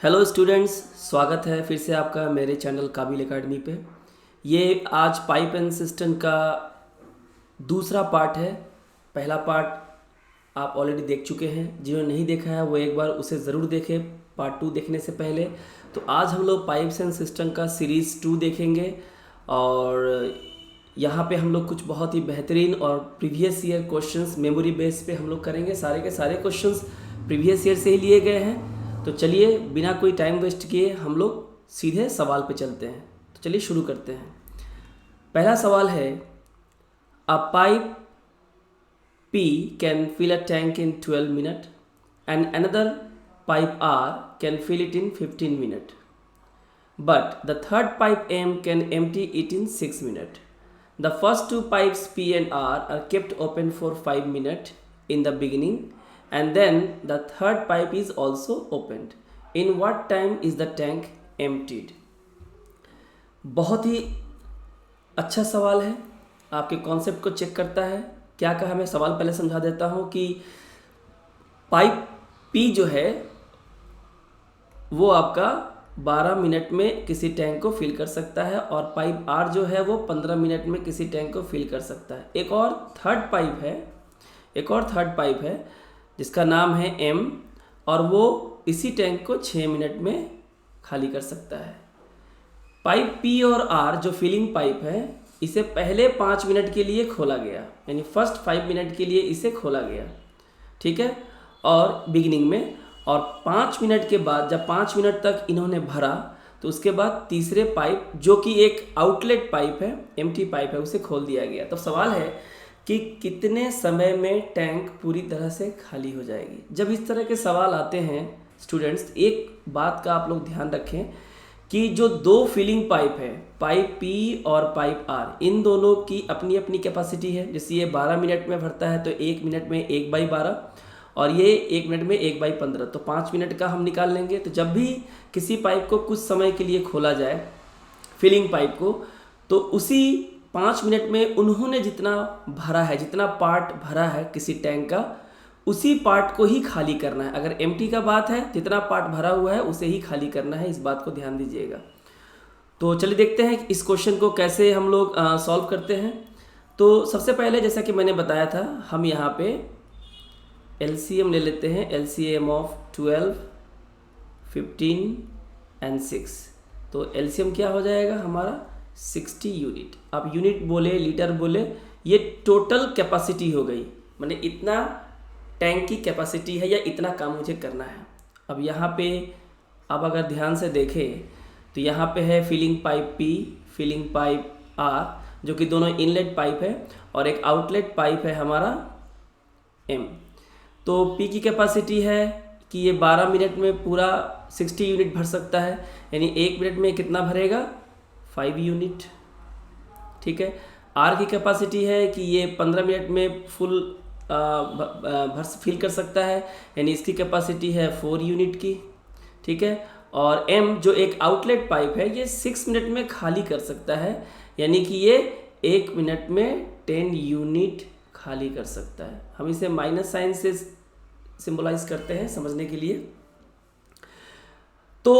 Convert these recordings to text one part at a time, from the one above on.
Hello students, स्वागत है फिर से आपका मेरे चैनल काबिल एकेडमी पे। ये आज पाइप एंड सिस्टम का दूसरा पार्ट है। पहला पार्ट आप ऑलरेडी देख चुके हैं। जिन्होंने नहीं देखा है वो एक बार उसे ज़रूर देखें पार्ट 2 देखने से पहले। तो आज हम लोग पाइप्स एंड सिस्टम का सीरीज़ 2 देखेंगे और यहाँ पे हम लोग कुछ बहुत ही बेहतरीन और previous year questions memory base पे हम लोग करेंगे। सारे के सारे क्वेश्चंस प्रीवियस ईयर से ही लिए गए हैं। तो चलिए बिना कोई टाइम वेस्ट किए हम लोग सीधे सवाल पे चलते हैं। तो चलिए शुरू करते हैं। पहला सवाल है, अ pipe P can fill a tank in 12 minutes and another pipe R can fill it in 15 minutes. But the third pipe M can empty it in 6 minutes. The first two pipes P and R are kept open for 5 minutes in the beginning and then the third pipe is also opened. In what time is the tank emptied? बहुत ही अच्छा सवाल है, आपके concept को check करता है। क्या कहा, मैं सवाल पहले समझा देता हूँ कि पाइप P जो है वो आपका 12 मिनट में किसी टैंक को फिल कर सकता है और पाइप R जो है वो 15 मिनट में किसी टैंक को फिल कर सकता है। एक और थर्ड पाइप है जिसका नाम है M और वो इसी टैंक को 6 मिनट में खाली कर सकता है। पाइप P और R जो फिलिंग पाइप है इसे पहले 5 मिनट के लिए खोला गया, यानी फर्स्ट 5 मिनट के लिए इसे खोला गया, ठीक है, और बिगिनिंग में। और 5 मिनट के बाद जब 5 मिनट तक इन्होंने भरा तो उसके बाद तीसरे पाइप जो कि एक आउटलेट पाइप है, एम्प्टी पाइप है, उसे खोल दिया गया। तो सवाल है कि कितने समय में टैंक पूरी तरह से खाली हो जाएगी। जब इस तरह के सवाल आते हैं स्टूडेंट्स, एक बात का आप लोग ध्यान रखें कि जो दो फिलिंग पाइप है, पाइप P और पाइप R, इन दोनों की अपनी अपनी कैपेसिटी है। जैसे ये 12 मिनट में भरता है तो 1 मिनट में 1/12 और ये 1 मिनट में 1/15, तो 5 मिनट का हम निकाल लेंगे। तो जब भी किसी पाइप को कुछ समय के लिए खोला जाए, फिलिंग पाइप को, तो उसी 5 मिनट में उन्होंने जितना भरा है, जितना पार्ट भरा है किसी टैंक का, उसी पार्ट को ही खाली करना है। अगर एम्प्टी का बात है, जितना पार्ट भरा हुआ है उसे ही खाली करना है, इस बात को ध्यान दीजिएगा। तो चलिए देखते हैं इस क्वेश्चन को कैसे हम लोग सॉल्व करते हैं। तो सबसे पहले जैसा कि मैंने बताया था, हम यहाँ पे LCM ले लेते हैं, LCM ऑफ 12, 15 एंड 6। तो LCM क्या हो जाएगा हमारा 60 यूनिट। आप यूनिट बोले, लीटर बोले, ये टोटल कैपेसिटी हो गई, माने इतना टैंक की कैपेसिटी है या इतना काम मुझे करना है। अब यहाँ पे आप अगर ध्यान से देखें तो यहाँ पे है filling pipe P, filling pipe R, जो कि दोनों इनलेट पाइप है, और एक आउटलेट पाइप है हमारा M। तो P की कैपेसिटी है कि ये 12 मिनट में पूरा 60 यूनिट भर सकता है, यानी 1 मिनट में कितना भरेगा 5 यूनिट, ठीक है। R की कैपेसिटी है कि ये 15 मिनट में फुल फिल कर सकता है, यानी इसकी कैपेसिटी है 4 यूनिट की, ठीक है। और M जो एक आउटलेट पाइप है ये 6 मिनट में खाली कर सकता है, यानी कि ये 1 मिनट में 10 यूनिट खाली कर सकता है। हम इसे माइनस साइन से सिंबलाइज करते हैं समझने के लिए। तो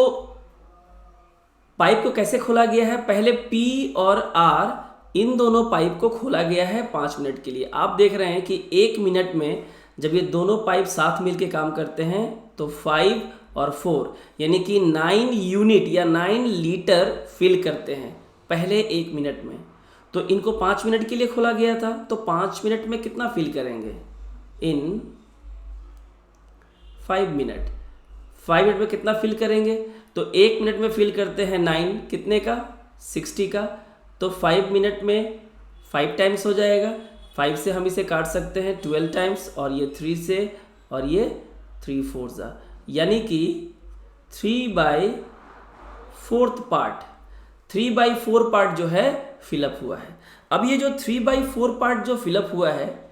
पाइप को कैसे खोला गया है, पहले P और R इन दोनों पाइप को खोला गया है 5 मिनट के लिए। आप देख रहे हैं कि 1 मिनट में जब ये दोनों पाइप साथ मिलके काम करते हैं तो 5 और 4 यानी कि 9 यूनिट या 9 लीटर फिल करते हैं पहले 1 मिनट में। तो इनको 5 मिनट के लिए खोला गया था, तो 5 मिनट में कितना फिल करेंगे, इन 5 मिनट। 5 मिनट में कितना फिल करेंगे, तो 1 मिनट में फिल करते हैं 9, कितने का 60 का, तो 5 मिनट में 5 टाइम्स हो जाएगा। 5 से हम इसे काट सकते हैं 12 टाइम्स, और ये 3 से, और ये 3 4 यानी कि 3/4 पार्ट, 3/4 पार्ट जो है फिलअप हुआ है। अब ये जो 3/4 पार्ट जो फिलअप हुआ है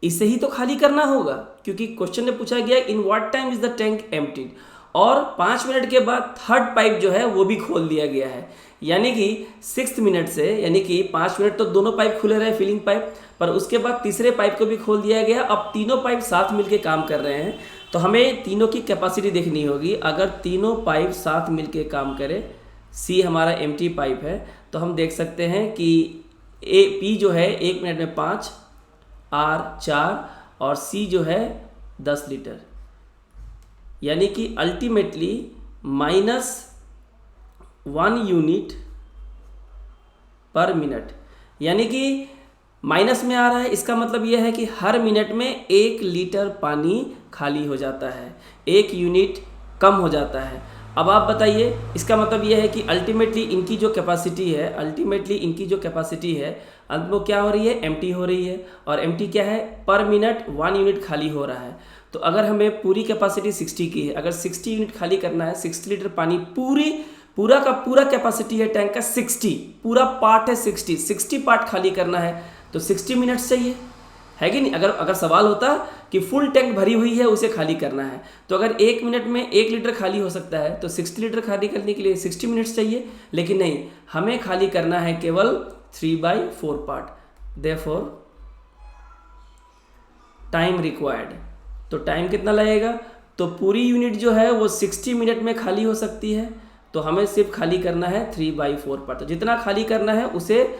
इसे ही तो खाली करना होगा, क्योंकि क्वेश्चन ने पूछा गया in what time is the tank emptied, और 5 मिनट के बाद थर्ड पाइप जो है वो भी खोल दिया गया है, यानी कि 6 मिनट से, यानी कि 5 मिनट तो दोनों पाइप खुले रहे फिलिंग पाइप, पर उसके बाद तीसरे पाइप को भी खोल दिया गया। अब तीनों पाइप साथ मिलके काम कर रहे हैं, तो हमें तीनों की कैपेसिटी देखनी होगी। अगर तीनों पाइप साथ मिलके काम करें, सी हमारा एम्प्टी पाइप है, तो हम देख सकते हैं कि पी जो है 1 मिनट में 5, आर 4 और सी जो है 10 लीटर, यानी कि अल्टीमेटली -1 यूनिट पर मिनट, यानी कि माइनस में आ रहा है। इसका मतलब यह है कि हर मिनट में 1 लीटर पानी खाली हो जाता है, 1 यूनिट कम हो जाता है। अब आप बताइए, इसका मतलब यह है कि अल्टीमेटली इनकी जो कैपेसिटी है अंत में क्या हो रही है, एम्प्टी हो रही है। और एम्प्टी क्या है, पर मिनट 1 यूनिट खाली हो रहा है। तो अगर हमें पूरी कैपेसिटी 60 की है, अगर 60 यूनिट खाली करना है, 60 लीटर पानी पूरा का पूरा कैपेसिटी है टैंक का 60, पूरा पार्ट है 60 पार्ट खाली करना है, तो 60 मिनट्स चाहिए, है कि नहीं। अगर सवाल होता कि फुल टैंक भरी हुई है उसे खाली करना है, तो अगर 1 मिनट में 1 लीटर खाली हो सकता है, तो 60 लीटर खाली करने के लिए 60 मिनट्स चाहिए। लेकिन नहीं, हमें खाली करना है केवल 3/4 पार्ट, देयरफॉर टाइम रिक्वायर्ड। तो टाइम कितना लगेगा, तो पूरी यूनिट जो है वो 60 मिनट में खाली हो सकती है, तो हमें सिर्फ खाली करना है 3/4 पार्ट। तो जितना खाली करना है उसे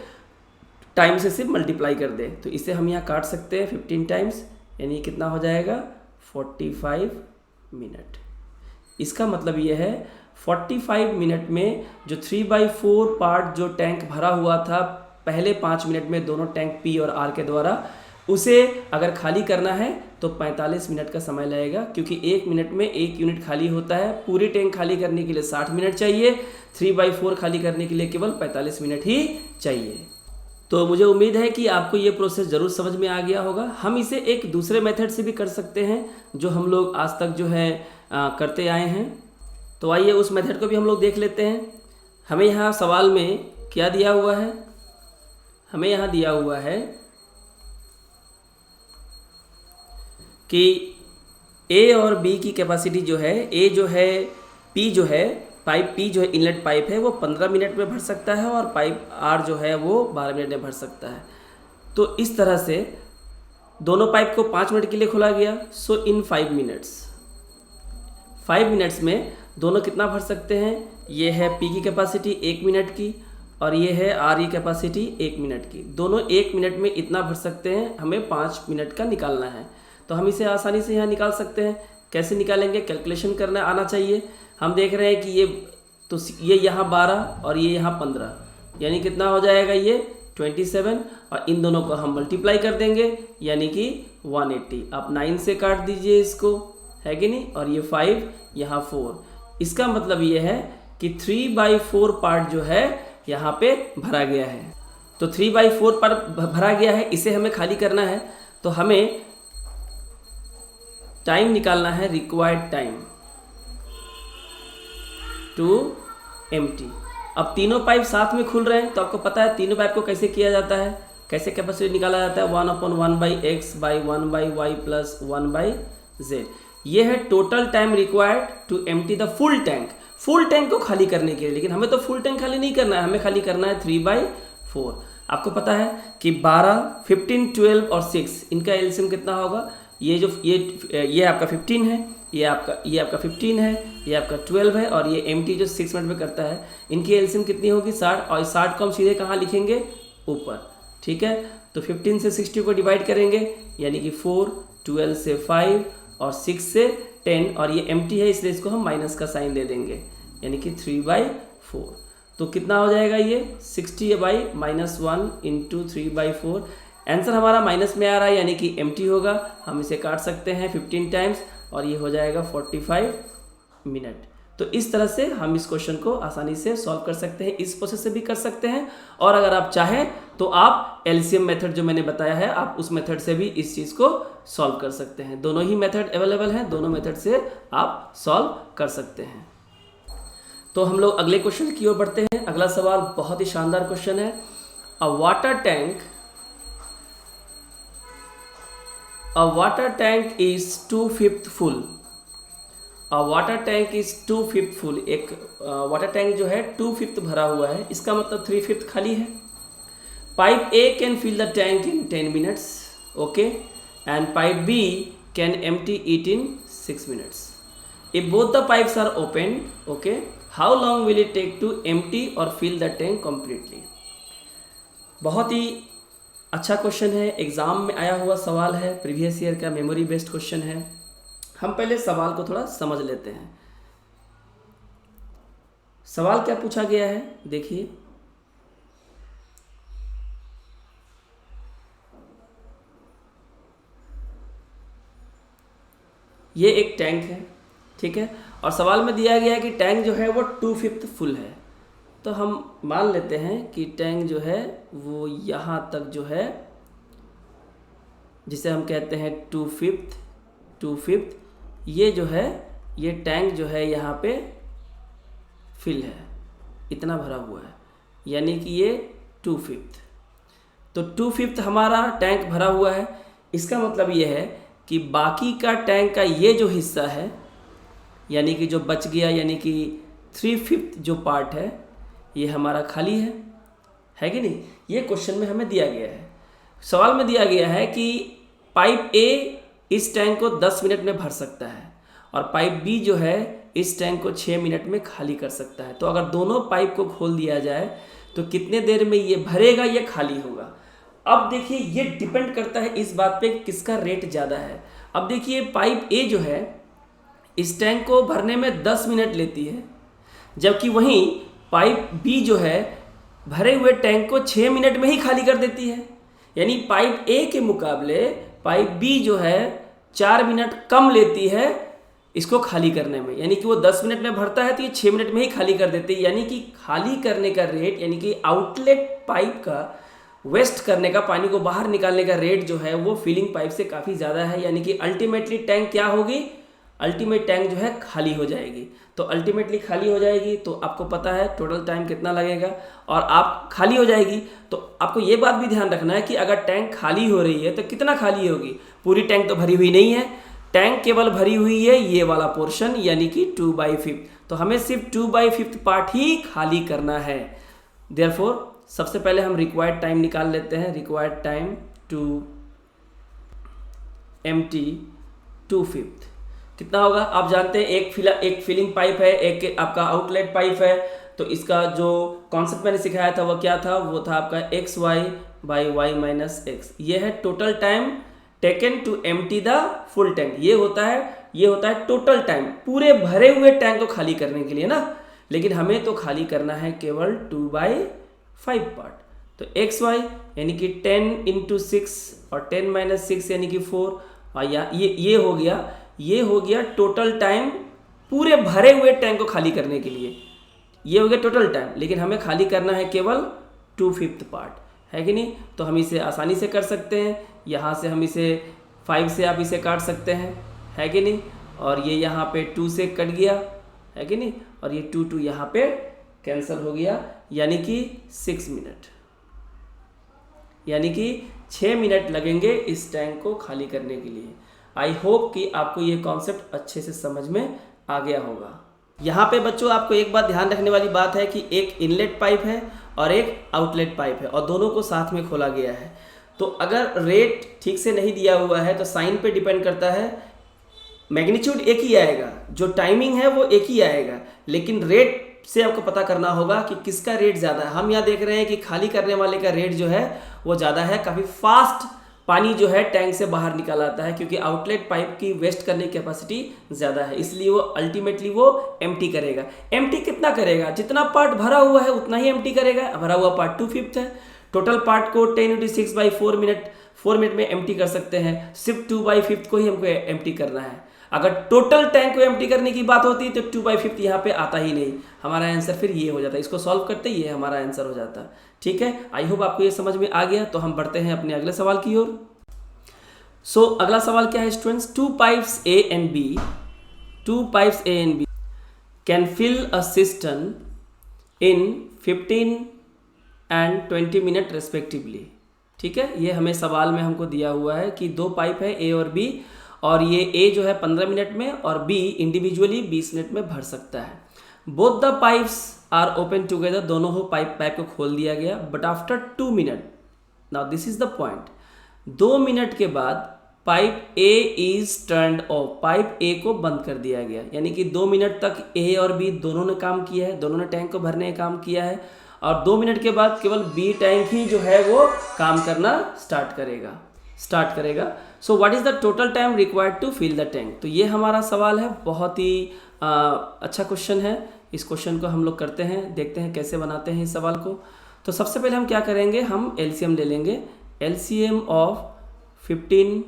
टाइम से सिर्फ मल्टीप्लाई कर दे। तो इसे हम यहाँ काट सकते हैं 15 टाइम्स, यानी कितना हो जाएगा 45 मिनट। इसका मतलब ये है 45 मिनट में जो 3/4 पार्ट जो टैंक भरा हुआ था पहले 5 मिनट में दोनों टैंक पी और आर के द्वारा, उसे अगर खाली करना है तो 45 मिनट का समय लगेगा, क्योंकि 1 मिनट में 1 यूनिट खाली होता है। पूरी टैंक खाली करने के लिए 60 मिनट चाहिए, 3/4 खाली करने के लिए केवल 45 मिनट ही चाहिए। तो मुझे उम्मीद है कि आपको ये प्रोसेस ज़रूर समझ में आ गया होगा। हम इसे एक दूसरे मेथड से भी कर सकते हैं, जो हम लोग आज तक जो है करते आए हैं। तो आइए उस मेथड को भी हम लोग देख लेते हैं। हमें यहाँ सवाल में क्या दिया हुआ है, हमें यहाँ दिया हुआ है कि ए और बी की कैपेसिटी जो है, ए जो है, पी जो है, पाइप पी जो है इनलेट पाइप है, वो 15 मिनट में भर सकता है, और पाइप आर जो है वो 12 मिनट में भर सकता है। तो इस तरह से दोनों पाइप को 5 मिनट के लिए खोला गया। सो इन 5 मिनट्स में दोनों कितना भर सकते हैं। ये है पी की कैपेसिटी 1 मिनट की, और ये है आर की कैपेसिटी 1 मिनट की। दोनों 1 मिनट में इतना भर सकते हैं, हमें 5 मिनट का निकालना है। तो हम इसे आसानी से यहाँ निकाल सकते हैं। कैसे निकालेंगे, कैलकुलेशन करना आना चाहिए। हम देख रहे हैं कि ये यहाँ 12 और ये यहाँ 15, यानी कितना हो जाएगा ये 27, और इन दोनों को हम मल्टीप्लाई कर देंगे, यानी कि 180। आप 9 से काट दीजिए इसको, है कि नहीं, और ये 5 यहाँ 4। इसका मतलब ये है कि 3/4 पार्ट जो है यहाँ पे भरा गया है। तो 3/4 पार्ट भरा गया है, इसे हमें खाली करना है। तो हमें टाइम निकालना है, रिक्वायर्ड टाइम टू एम्प्टी। अब तीनों पाइप साथ में खुल रहे हैं, तो आपको पता है तीनों पाइप को कैसे किया जाता है, कैसे कैपेसिटी निकाला जाता है, 1/1/x/1/y + 1/z। ये है total time required to empty the full tank, full tank को खाली करने के लिए। लेकिन हमें तो फुल टैंक खाली नहीं करना है, हमें खाली करना है 3/4। आपको पता है कि 12, 15, 12 और 6 इनका एलसीएम कितना होगा। ये आपका 15 है, ये आपका 15 है, ये आपका 12 है, और ये एम्प्टी जो 6 मिनट में करता है, इनकी एलसीएम कितनी होगी 60। और 60 को हम सीधे कहाँ लिखेंगे, ऊपर, ठीक है। तो 15 से 60 को डिवाइड करेंगे, यानी कि 4, 12 से 5 और 6 से 10, और ये एम्प्टी है इसलिए इसको हम माइनस का साइन दे देंगे, यानी कि 3/4। तो कितना हो जाएगा ये 60/-1 × 3/4। आंसर हमारा माइनस में आ रहा है, यानी कि एम्प्टी होगा। हम इसे काट सकते हैं 15 टाइम्स, और ये हो जाएगा 45 मिनट। तो इस तरह से हम इस क्वेश्चन को आसानी से सॉल्व कर सकते हैं, इस प्रोसेस से भी कर सकते हैं। और अगर आप चाहें तो आप एलसीएम मेथड जो मैंने बताया है, आप उस मेथड से भी इस चीज़ को सॉल्व कर सकते हैं। दोनों ही मेथड अवेलेबल हैं, दोनों मेथड से आप सॉल्व कर सकते हैं। तो हम लोग अगले क्वेश्चन की ओर बढ़ते हैं। अगला सवाल बहुत ही शानदार क्वेश्चन है। अ water tank is 2/5 full. A water tank is 2/5 full. एक वाटर टैंक जो है 2/5 भरा हुआ है, इसका मतलब 3/5 खाली है। Pipe A can fill the tank in 10 minutes, okay, and pipe B can empty it in 6 minutes. If both the pipes are open, okay, how long will it take to empty or fill the tank completely? बहुत ही अच्छा question है, exam में आया हुआ सवाल है, previous year का memory based question है। हम पहले सवाल को थोड़ा समझ लेते हैं। सवाल क्या पूछा गया है, देखिए। ये एक टैंक है, ठीक है, और सवाल में दिया गया है कि टैंक जो है वो 2/5 फुल है। तो हम मान लेते हैं कि टैंक जो है वो यहाँ तक जो है, जिसे हम कहते हैं 2/5, ये जो है ये टैंक जो है यहाँ पे फिल है, इतना भरा हुआ है, यानी कि ये 2/5। तो 2/5 हमारा टैंक भरा हुआ है। इसका मतलब ये है कि बाकी का टैंक का ये जो हिस्सा है, यानी कि जो बच गया, यानी कि 3/5 जो पार्ट है, ये हमारा खाली है कि नहीं। ये क्वेश्चन में हमें दिया गया है। सवाल में दिया गया है कि पाइप ए इस टैंक को 10 मिनट में भर सकता है और पाइप बी जो है इस टैंक को 6 मिनट में खाली कर सकता है। तो अगर दोनों पाइप को खोल दिया जाए तो कितने देर में ये भरेगा, ये खाली होगा। अब देखिए ये डिपेंड करता है इस बात पे किसका रेट ज़्यादा है। अब देखिए पाइप ए जो है इस टैंक को भरने में 10 मिनट लेती है, जबकि वहीं पाइप बी जो है भरे हुए टैंक को 6 मिनट में ही खाली कर देती है। यानी पाइप ए के मुकाबले पाइप बी जो है 4 मिनट कम लेती है इसको खाली करने में, यानी कि वो 10 मिनट में भरता है तो ये 6 मिनट में ही खाली कर देती है। यानी कि खाली करने का रेट, यानी कि आउटलेट पाइप का वेस्ट करने का, पानी को बाहर निकालने का रेट जो है वो फिलिंग पाइप से काफ़ी ज़्यादा है। यानी कि अल्टीमेटली टैंक क्या होगी, अल्टीमेट टैंक जो है खाली हो जाएगी। तो अल्टीमेटली खाली हो जाएगी तो आपको पता है टोटल टाइम कितना लगेगा, और आप खाली हो जाएगी तो आपको ये बात भी ध्यान रखना है कि अगर टैंक खाली हो रही है तो कितना खाली होगी। पूरी टैंक तो भरी हुई नहीं है, टैंक केवल भरी हुई है ये वाला पोर्शन, यानी कि 2/5। तो हमें सिर्फ 2/5 पार्ट ही खाली करना है। देयरफॉर सबसे पहले हम रिक्वायर्ड टाइम निकाल लेते हैं। रिक्वायर्ड टाइम टू एम्प्टी 2/5 कितना होगा, आप जानते हैं एक फिलिंग पाइप है, एक आपका आउटलेट पाइप है। तो इसका जो कॉन्सेप्ट मैंने सिखाया था वो क्या था, वो था आपका xy/y-x। ये है total time taken to empty the full tank. ये होता है टोटल टाइम पूरे भरे हुए टैंक को खाली करने के लिए ना। लेकिन हमें तो खाली करना है केवल 2/5 पार्ट। तो xy यानी कि 10 × 6 और 10 - 6 यानी कि 4, और ये हो गया टोटल टाइम पूरे भरे हुए टैंक को खाली करने के लिए। ये हो गया टोटल टाइम, लेकिन हमें खाली करना है केवल 2/5 पार्ट, है कि नहीं। तो हम इसे आसानी से कर सकते हैं। यहाँ से हम इसे 5 से आप इसे काट सकते हैं, है कि नहीं। और ये यहाँ पे 2 से कट गया, है कि नहीं, और ये 2 यहाँ पे कैंसिल हो गया, यानी कि 6 मिनट, यानी कि 6 मिनट लगेंगे इस टैंक को खाली करने के लिए। आई होप कि आपको ये कॉन्सेप्ट अच्छे से समझ में आ गया होगा। यहाँ पे बच्चों आपको एक बात ध्यान रखने वाली बात है कि एक इनलेट पाइप है और एक आउटलेट पाइप है, और दोनों को साथ में खोला गया है। तो अगर रेट ठीक से नहीं दिया हुआ है तो साइन पे डिपेंड करता है, मैग्नीट्यूड एक ही आएगा, जो टाइमिंग है वो एक ही आएगा, लेकिन रेट से आपको पता करना होगा कि किसका रेट ज़्यादा है। हम यहाँ देख रहे हैं कि खाली करने वाले का रेट जो है वो ज़्यादा है, काफ़ी फास्ट पानी जो है टैंक से बाहर निकल आता है, क्योंकि आउटलेट पाइप की वेस्ट करने की कैपेसिटी ज़्यादा है, इसलिए वो अल्टीमेटली वो एम्प्टी करेगा। एम्प्टी कितना करेगा, जितना पार्ट भरा हुआ है उतना ही एम्प्टी करेगा। भरा हुआ पार्ट 2/5 है। टोटल पार्ट को 10 × 6/4 मिनट 4 मिनट में एम्प्टी कर सकते हैं। सिर्फ 2/5 को ही हमको एम्प्टी करना है। अगर टोटल टैंक को एम्प्टी करने की बात होती तो 2/5 यहाँ पे आता ही नहीं। हमारा आंसर फिर ये हो जाता है, इसको सॉल्व करते ये हमारा आंसर हो जाता। ठीक है, आई होप आपको ये समझ में आ गया। तो हम बढ़ते हैं अपने अगले सवाल की ओर। सो अगला सवाल क्या है students, two pipes A and B can fill a cistern in 15 and 20 minute respectively. ठीक है, ये हमें सवाल में हमको दिया हुआ है कि दो पाइप है A और B, और ये A जो है 15 मिनट में और B इंडिविजुअली 20 मिनट में भर सकता है। Both the pipes are open together, दोनों हो पाइप को खोल दिया गया, but after 2 minute, now this is the point, 2 minute के बाद pipe A is turned off, pipe A को बंद कर दिया गया, यानी कि 2 मिनट तक ए और बी दोनों ने काम किया है, दोनों ने टैंक को भरने का काम किया है, और 2 मिनट के बाद केवल बी टैंक ही जो है वो काम करना स्टार्ट करेगा। So what is the total time required to fill the tank. तो ये हमारा सवाल है, बहुत ही अच्छा क्वेश्चन है। इस क्वेश्चन को हम लोग करते हैं, देखते हैं कैसे बनाते हैं इस सवाल को। तो सबसे पहले हम क्या करेंगे, हम एलसीएम ले लेंगे, एलसीएम ऑफ 15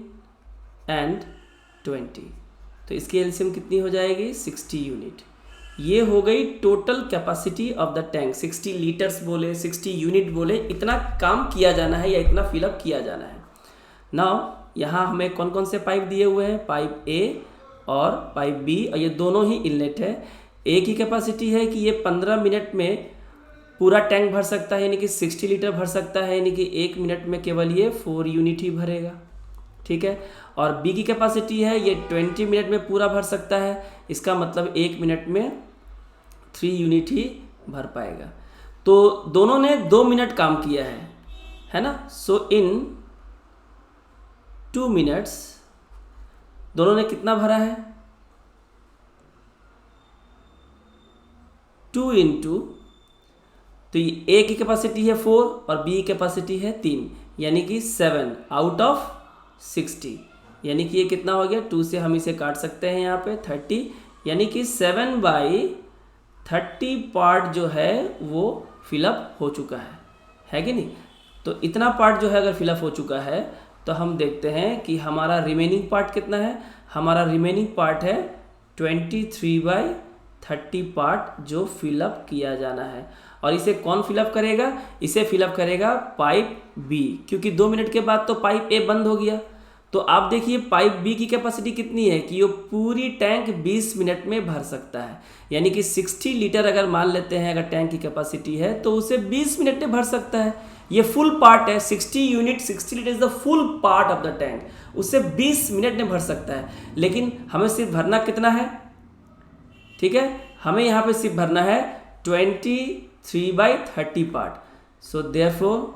एंड 20। तो इसकी एलसीएम कितनी हो जाएगी, 60 यूनिट। ये हो गई total capacity of the tank, 60 litres बोले, 60 यूनिट बोले, इतना काम किया जाना है या इतना फिलअप किया जाना है। नाउ यहाँ हमें कौन कौन से पाइप दिए हुए हैं, पाइप ए और पाइप बी, और ये दोनों ही इनलेट है। ए की कैपेसिटी है कि ये 15 मिनट में पूरा टैंक भर सकता है, यानी कि 60 लीटर भर सकता है, यानी कि 1 मिनट में केवल ये 4 यूनिट ही भरेगा, ठीक है। और बी की कैपेसिटी है ये 20 मिनट में पूरा भर सकता है, इसका मतलब 1 मिनट में 3 यूनिट ही भर पाएगा। तो दोनों ने 2 मिनट काम किया है ना। सो इन 2 मिनट्स दोनों ने कितना भरा है, 2 इंटू, तो ए की कैपेसिटी है 4 और बी की कैपेसिटी है 3, यानी कि 7 आउट ऑफ 60, यानी कि ये कितना हो गया, 2 से हम इसे काट सकते हैं यहाँ पे 30, यानी कि 7/30 पार्ट जो है वो फिलअप हो चुका है कि नहीं। तो इतना पार्ट जो है अगर फिलअप हो चुका है तो हम देखते हैं कि हमारा रिमेनिंग पार्ट कितना है, हमारा रिमेनिंग पार्ट है 23/30 पार्ट जो फिलअप किया जाना है। और इसे कौन फिलअप करेगा, इसे फिलअप करेगा पाइप बी, क्योंकि 2 मिनट के बाद तो पाइप ए बंद हो गया। तो आप देखिए पाइप बी की कैपेसिटी कितनी है कि वो पूरी टैंक 20 मिनट में भर सकता है, यानी कि 60 लीटर अगर मान लेते हैं अगर टैंक की कैपेसिटी है तो उसे 20 मिनट में भर सकता है। ये फुल पार्ट है, 60 unit, 60 litre is the full part of the tank, उसे 20 मिनट में भर सकता है। लेकिन हमें सिर्फ भरना कितना है, ठीक है, हमें यहाँ पे सिर्फ भरना है 23/30 part. So therefore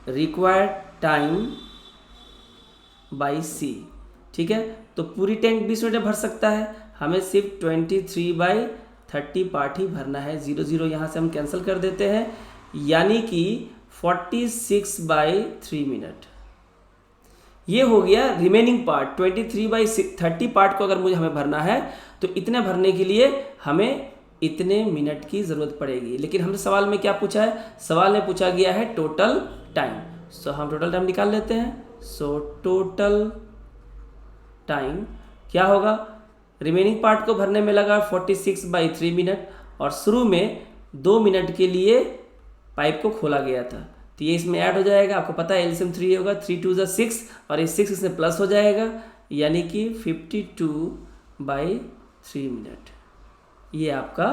required time by C, ठीक है। तो पूरी टैंक 20 मिनट में भर सकता है, हमें सिर्फ 23/30 पार्ट ही भरना है। 0 0 यहाँ से हम कैंसिल कर देते हैं, यानी कि 46/3 मिनट। ये हो गया रिमेनिंग पार्ट। 23/30 पार्ट को अगर हमें भरना है तो इतने भरने के लिए हमें इतने मिनट की ज़रूरत पड़ेगी। लेकिन हमने सवाल में क्या पूछा है, सवाल में पूछा गया है टोटल टाइम। सो हम टोटल टाइम निकाल लेते हैं। सो टोटल टाइम क्या होगा, रिमेनिंग पार्ट को भरने में लगा 46/3 मिनट, और शुरू में 2 मिनट के लिए पाइप को खोला गया था, तो ये इसमें ऐड हो जाएगा। आपको पता है एलसीएम 3 होगा, 3 2 ज़ा 6, और ये 6 इसमें प्लस हो जाएगा, यानी कि 52/3 मिनट। ये आपका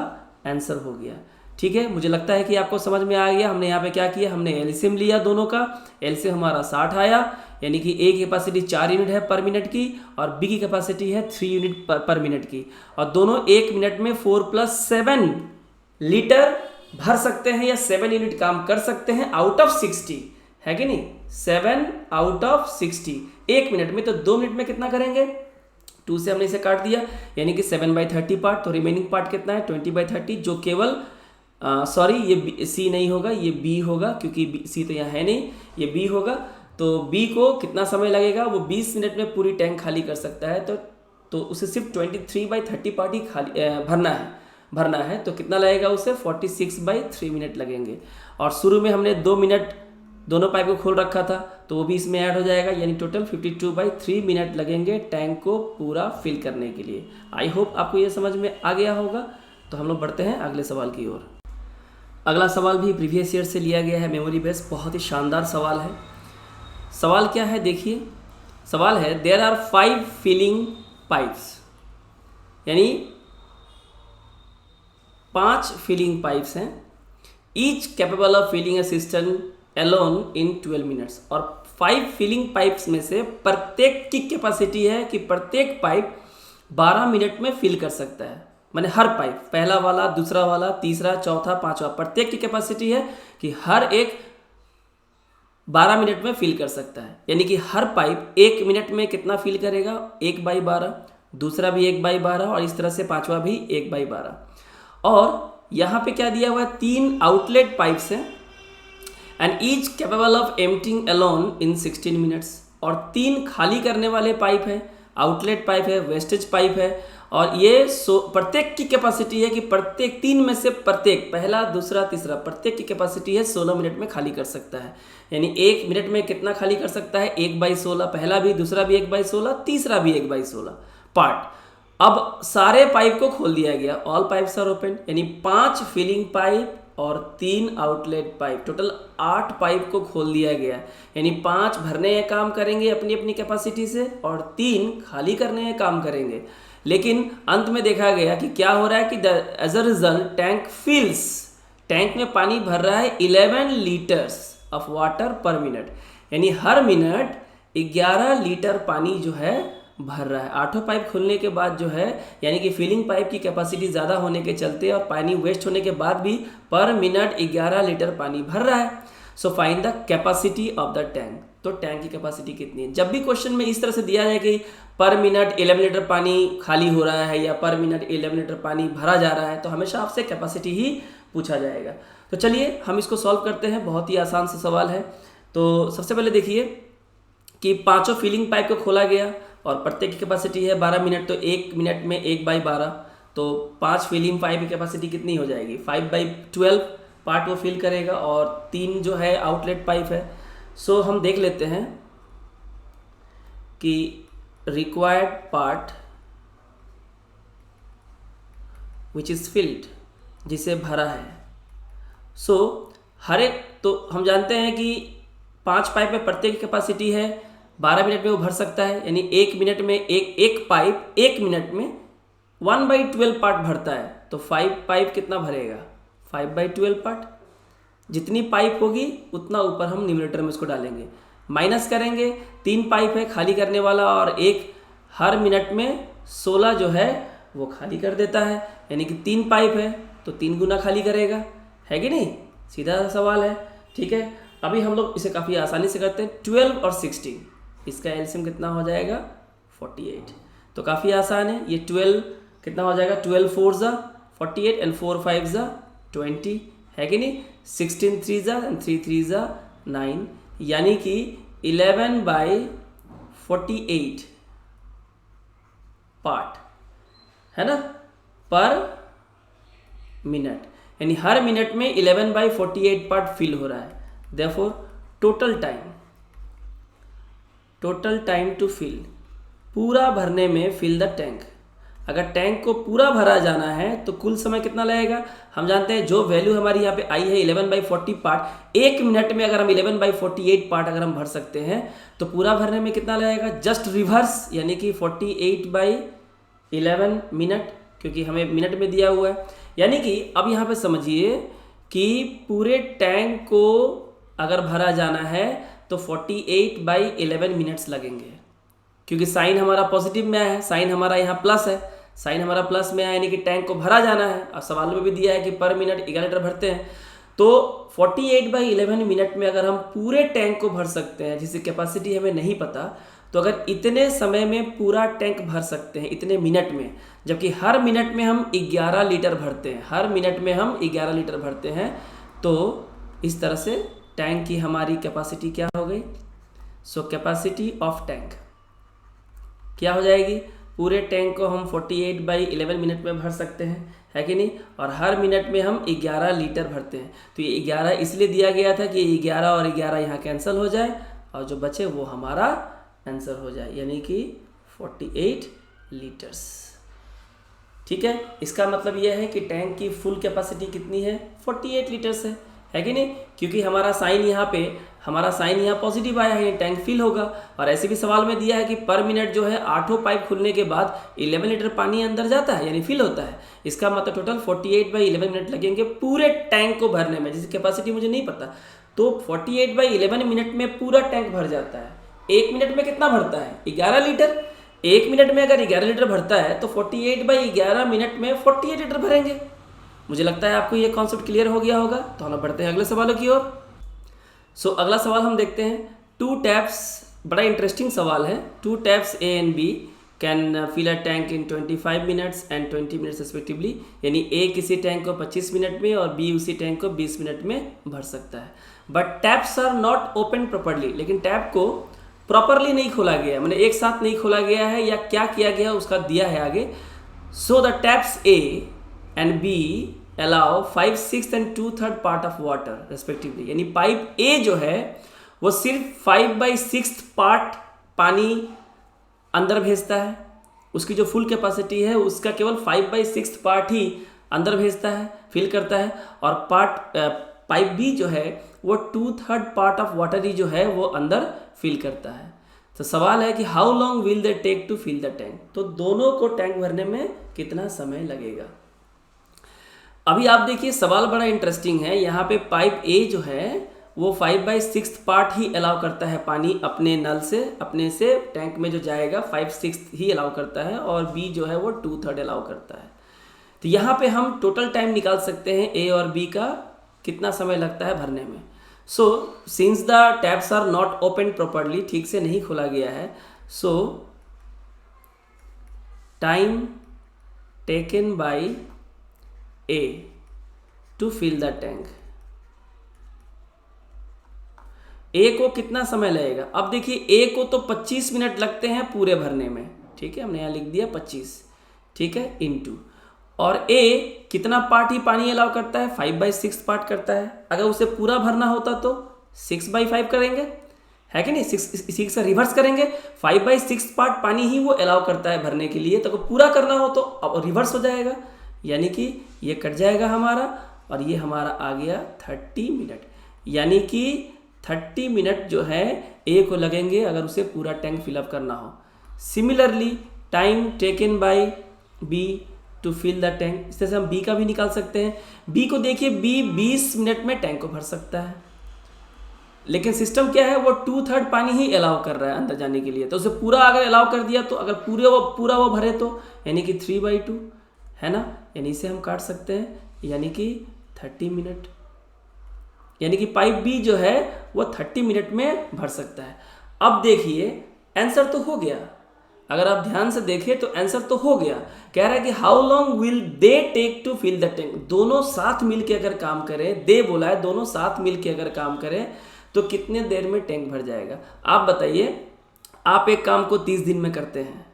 आंसर हो गया, ठीक है। मुझे लगता है कि आपको समझ में आ गया। हमने यहाँ पे क्या किया, हमने एलसीएम लिया दोनों का, एलसीएम हमारा 60 आया, यानी कि ए की कैपेसिटी 4 यूनिट है पर मिनट की, और बी की कैपेसिटी है 3 यूनिट पर मिनट की, और दोनों 1 मिनट में 4 + 7 लीटर भर सकते हैं या 7 यूनिट काम कर सकते हैं आउट ऑफ 60, है कि नहीं। 7 आउट ऑफ 60 1 मिनट में, तो 2 मिनट में कितना करेंगे, 2 से हमने इसे काट दिया, यानी कि 7/30 पार्ट। तो रिमेनिंग पार्ट कितना है 20/30, जो केवल सॉरी ये सी नहीं होगा, ये बी होगा, क्योंकि सी तो यहाँ है नहीं, ये बी होगा। तो बी को कितना समय लगेगा, वो 20 मिनट में पूरी टैंक खाली कर सकता है, तो उसे सिर्फ 23/30 पार्ट ही खाली भरना है। तो कितना लगेगा उसे, 46/3 मिनट लगेंगे। और शुरू में हमने 2 मिनट दोनों पाइप को खोल रखा था, तो वो भी इसमें ऐड हो जाएगा, यानी टोटल 52/3 मिनट लगेंगे टैंक को पूरा फिल करने के लिए। आई होप आपको ये समझ में आ गया होगा। तो हम लोग बढ़ते हैं अगले सवाल की ओर। अगला सवाल भी प्रीवियस ईयर से लिया गया है, मेमोरी बेस, बहुत ही शानदार सवाल है। सवाल क्या है देखिए, सवाल है देयर आर 5 फिलिंग पाइप्स, यानी 5 फिलिंग पाइप्स हैं, each capable of filling a system alone in 12 minutes. और 5 फिलिंग पाइप्स में से प्रत्येक की कैपेसिटी है कि प्रत्येक पाइप 12 मिनट में फिल कर सकता है, माने हर पाइप, पहला वाला, दूसरा वाला, तीसरा, चौथा, पांचवा, प्रत्येक की कैपेसिटी है कि हर एक 12 मिनट में फिल कर सकता है। यानी कि हर पाइप 1 मिनट में कितना फिल करेगा, 1/12, दूसरा भी 1/12 और इस तरह से पांचवा भी 1/12। और यहाँ पे क्या दिया हुआ है, 3 आउटलेट पाइप्स हैं and each capable of emptying alone in 16 minutes. और 3 खाली करने वाले पाइप है, आउटलेट पाइप है, वेस्टेज पाइप है। और ये प्रत्येक की कैपेसिटी है कि प्रत्येक 3 में से प्रत्येक, पहला दूसरा तीसरा, प्रत्येक की कैपेसिटी है 16 मिनट में खाली कर सकता है। यानी 1 मिनट में कितना खाली कर सकता है, 1/16, पहला भी दूसरा भी 1/16, तीसरा भी 1/16 पार्ट। अब सारे पाइप को खोल दिया गया, ऑल पाइप्स आर ओपन, यानी 5 फिलिंग पाइप और 3 आउटलेट पाइप, टोटल 8 पाइप को खोल दिया गया। यानी 5 भरने का काम करेंगे अपनी अपनी कैपेसिटी से और 3 खाली करने का काम करेंगे। लेकिन अंत में देखा गया कि क्या हो रहा है कि as a result tank fills, tank में पानी भर रहा है 11 litres of water per minute. यानी हर मिनट 11 लीटर पानी जो है भर रहा है। 8 पाइप खुलने के बाद जो है, यानी कि फिलिंग पाइप की कैपेसिटी ज़्यादा होने के चलते और पानी वेस्ट होने के बाद भी पर मिनट 11 लीटर पानी भर रहा है। So find the capacity of the tank. तो टैंक की कैपेसिटी कितनी है। जब भी क्वेश्चन में इस तरह से दिया है कि पर मिनट 11 लीटर पानी खाली हो रहा है या पर मिनट 11 लीटर पानी भरा जा रहा है, तो हमेशा आपसे कैपेसिटी ही पूछा जाएगा। तो चलिए हम इसको सॉल्व करते हैं। बहुत ही आसान सा सवाल है। तो सबसे पहले देखिए कि 5 फिलिंग पाइप को खोला गया और प्रत्येक की कैपेसिटी है 12 मिनट, तो 1 मिनट में 1/12, तो 5 फिलिंग पाइप की कैपेसिटी कितनी हो जाएगी, 5/12 पार्ट वो फिल करेगा और 3 जो है आउटलेट पाइप है। सो हम देख लेते हैं कि required part which is filled, जिसे भरा है। सो हर एक, तो हम जानते हैं कि 5 पाइप में प्रत्येक कैपेसिटी है 12 मिनट में वो भर सकता है। यानी 1 मिनट में एक पाइप 1 मिनट में 1/12 पार्ट भरता है। तो 5 पाइप कितना भरेगा, 5/12 पार्ट। जितनी पाइप होगी उतना ऊपर हम न्यूमरेटर में उसको डालेंगे, माइनस करेंगे। 3 पाइप है खाली करने वाला और एक हर मिनट में 16 जो है वो खाली कर देता है। यानी कि 3 पाइप है तो 3 गुना खाली करेगा, है कि नहीं। सीधा सा सवाल है, ठीक है। अभी हम लोग इसे काफ़ी आसानी से करते हैं। 12 और 16, इसका एलसीएम कितना हो जाएगा, 48। तो काफ़ी आसान है ये। 12 कितना हो जाएगा, 12 4 ज़ा 48 एंड 4 5 ज़ा 20, है कि नहीं। 16 3 ज़ा एंड 3 3 ज़ा 9, यानी कि 11/48 पार्ट, है ना, पर मिनट। यानी हर मिनट में 11/48 पार्ट फिल हो रहा है। Therefore total time to fill, पूरा भरने में फिल द टैंक। अगर टैंक को पूरा भरा जाना है तो कुल समय कितना लगेगा। हम जानते हैं जो वैल्यू हमारी यहाँ पे आई है 11/40 पार्ट, 1 मिनट में अगर हम 11/48 पार्ट अगर हम भर सकते हैं तो पूरा भरने में कितना लगेगा, जस्ट रिवर्स, यानी कि 48/11 मिनट, क्योंकि हमें मिनट में दिया हुआ है। यानी कि अब यहाँ पे समझिए कि पूरे टैंक को अगर भरा जाना है तो 48/11 मिनट्स लगेंगे, क्योंकि साइन हमारा पॉजिटिव में आया है, साइन हमारा यहाँ प्लस है, साइन हमारा प्लस में आया, यानी कि टैंक को भरा जाना है। और सवाल में भी दिया है कि पर मिनट 11 लीटर भरते हैं। तो 48/11 मिनट में अगर हम पूरे टैंक को भर सकते हैं, जिसकी कैपेसिटी हमें नहीं पता, तो अगर इतने समय में पूरा टैंक भर सकते हैं, इतने मिनट में, जबकि हर मिनट में हम 11 लीटर भरते हैं, हर मिनट में हम 11 लीटर भरते हैं, तो इस तरह से टैंक की हमारी कैपेसिटी क्या हो गई। सो कैपेसिटी ऑफ टैंक क्या हो जाएगी, पूरे टैंक को हम 48/11 मिनट में भर सकते हैं, है कि नहीं। और हर मिनट में हम 11 लीटर भरते हैं। तो ये 11 इसलिए दिया गया था कि 11 और 11 यहाँ कैंसिल हो जाए और जो बचे वो हमारा आंसर हो जाए, यानी कि 48 लीटर्स। ठीक है, इसका मतलब यह है कि टैंक की फुल कैपेसिटी कितनी है, 48 लीटर्स है कि नहीं, क्योंकि हमारा साइन यहाँ पॉजिटिव आया है, ये टैंक फिल होगा। और ऐसे भी सवाल में दिया है कि पर मिनट जो है 8 पाइप खुलने के बाद 11 लीटर पानी अंदर जाता है, यानी फिल होता है। इसका मतलब टोटल 48/11 मिनट लगेंगे पूरे टैंक को भरने में, जिसकी कैपेसिटी मुझे नहीं पता। तो 48/11 मिनट में पूरा टैंक भर जाता है। 1 मिनट में कितना भरता है, 11 लीटर। 1 मिनट में अगर 11 लीटर भरता है तो 48/11 मिनट में 48 लीटर भरेंगे। मुझे लगता है आपको ये कॉन्सेप्ट क्लियर हो गया होगा। तो हम बढ़ते हैं अगले सवालों की ओर। सो अगला सवाल हम देखते हैं। 2 टैप्स, बड़ा इंटरेस्टिंग सवाल है। 2 taps A and B can fill a tank in 25 minutes and 20 minutes respectively, यानी A किसी टैंक को 25 मिनट में और B उसी टैंक को 20 मिनट में भर सकता है। But taps are not open properly, लेकिन टैप को प्रॉपरली नहीं खोला गया है, मैंने एक साथ नहीं खोला गया है, या क्या किया गया उसका दिया है आगे। So the taps A and B allow 5/6 and 2/3 part of water respectively, यानी पाइप A जो है वो सिर्फ 5/6 पार्ट पानी अंदर भेजता है, उसकी जो फुल कैपेसिटी है उसका केवल 5/6 पार्ट ही अंदर भेजता है, फिल करता है। और पाइप बी जो है वो 2/3 पार्ट ऑफ वाटर ही जो है वो अंदर फिल करता है। तो सवाल है कि how long will they take to fill the tank, तो दोनों को टैंक भरने में कितना समय लगेगा। अभी आप देखिए सवाल बड़ा इंटरेस्टिंग है। यहाँ पे पाइप ए जो है वो 5/6 पार्ट ही अलाउ करता है पानी अपने नल से, अपने से टैंक में जो जाएगा 5/6 ही अलाउ करता है, और बी जो है वो 2/3 अलाउ करता है। तो यहाँ पे हम टोटल टाइम निकाल सकते हैं ए और बी का कितना समय लगता है भरने में। So since the taps are not open properly, ठीक से नहीं खोला गया है, so time taken by A to fill the tank, A को कितना समय लगेगा। अब देखिए ए को तो 25 मिनट लगते हैं पूरे भरने में, ठीक है, हमने यहाँ लिख दिया 25, ठीक है, इनटू, और ए कितना पार्ट ही पानी अलाउ करता है, 5/6 पार्ट करता है। अगर उसे पूरा भरना होता तो 6/5 करेंगे, है कि नहीं, 6 से रिवर्स करेंगे, 5/6 पार्ट पानी ही वो अलाउ करता है भरने के लिए। तो अगर पूरा करना हो तो अब रिवर्स हो जाएगा, यानी कि ये कट जाएगा हमारा, और ये हमारा आ गया 30 मिनट, यानी कि 30 मिनट जो है ए को लगेंगे अगर उसे पूरा टैंक फिलअप करना हो। Similarly time taken by B to fill the tank, इस तरह से हम बी का भी निकाल सकते हैं। बी को देखिए, बी 20 मिनट में टैंक को भर सकता है, लेकिन सिस्टम क्या है, वो 2/3 पानी ही अलाउ कर रहा है अंदर जाने के लिए। तो उसे पूरा अगर अलाउ कर दिया तो अगर पूरा वो भरे तो यानी कि 3/2 है ना, यानी इसे हम काट सकते हैं, यानी कि 30 मिनट, यानी कि पाइप बी जो है वो 30 मिनट में भर सकता है। अब देखिए आंसर तो हो गया, अगर आप ध्यान से देखें तो आंसर तो हो गया। कह रहा है कि how long will they take to fill the tank, दोनों साथ मिलके अगर काम करें, दे बोला है, दोनों साथ मिलके अगर काम करें तो कितने देर में टैंक भर जाएगा। आप बताइए, आप एक काम को 30 दिन में करते हैं,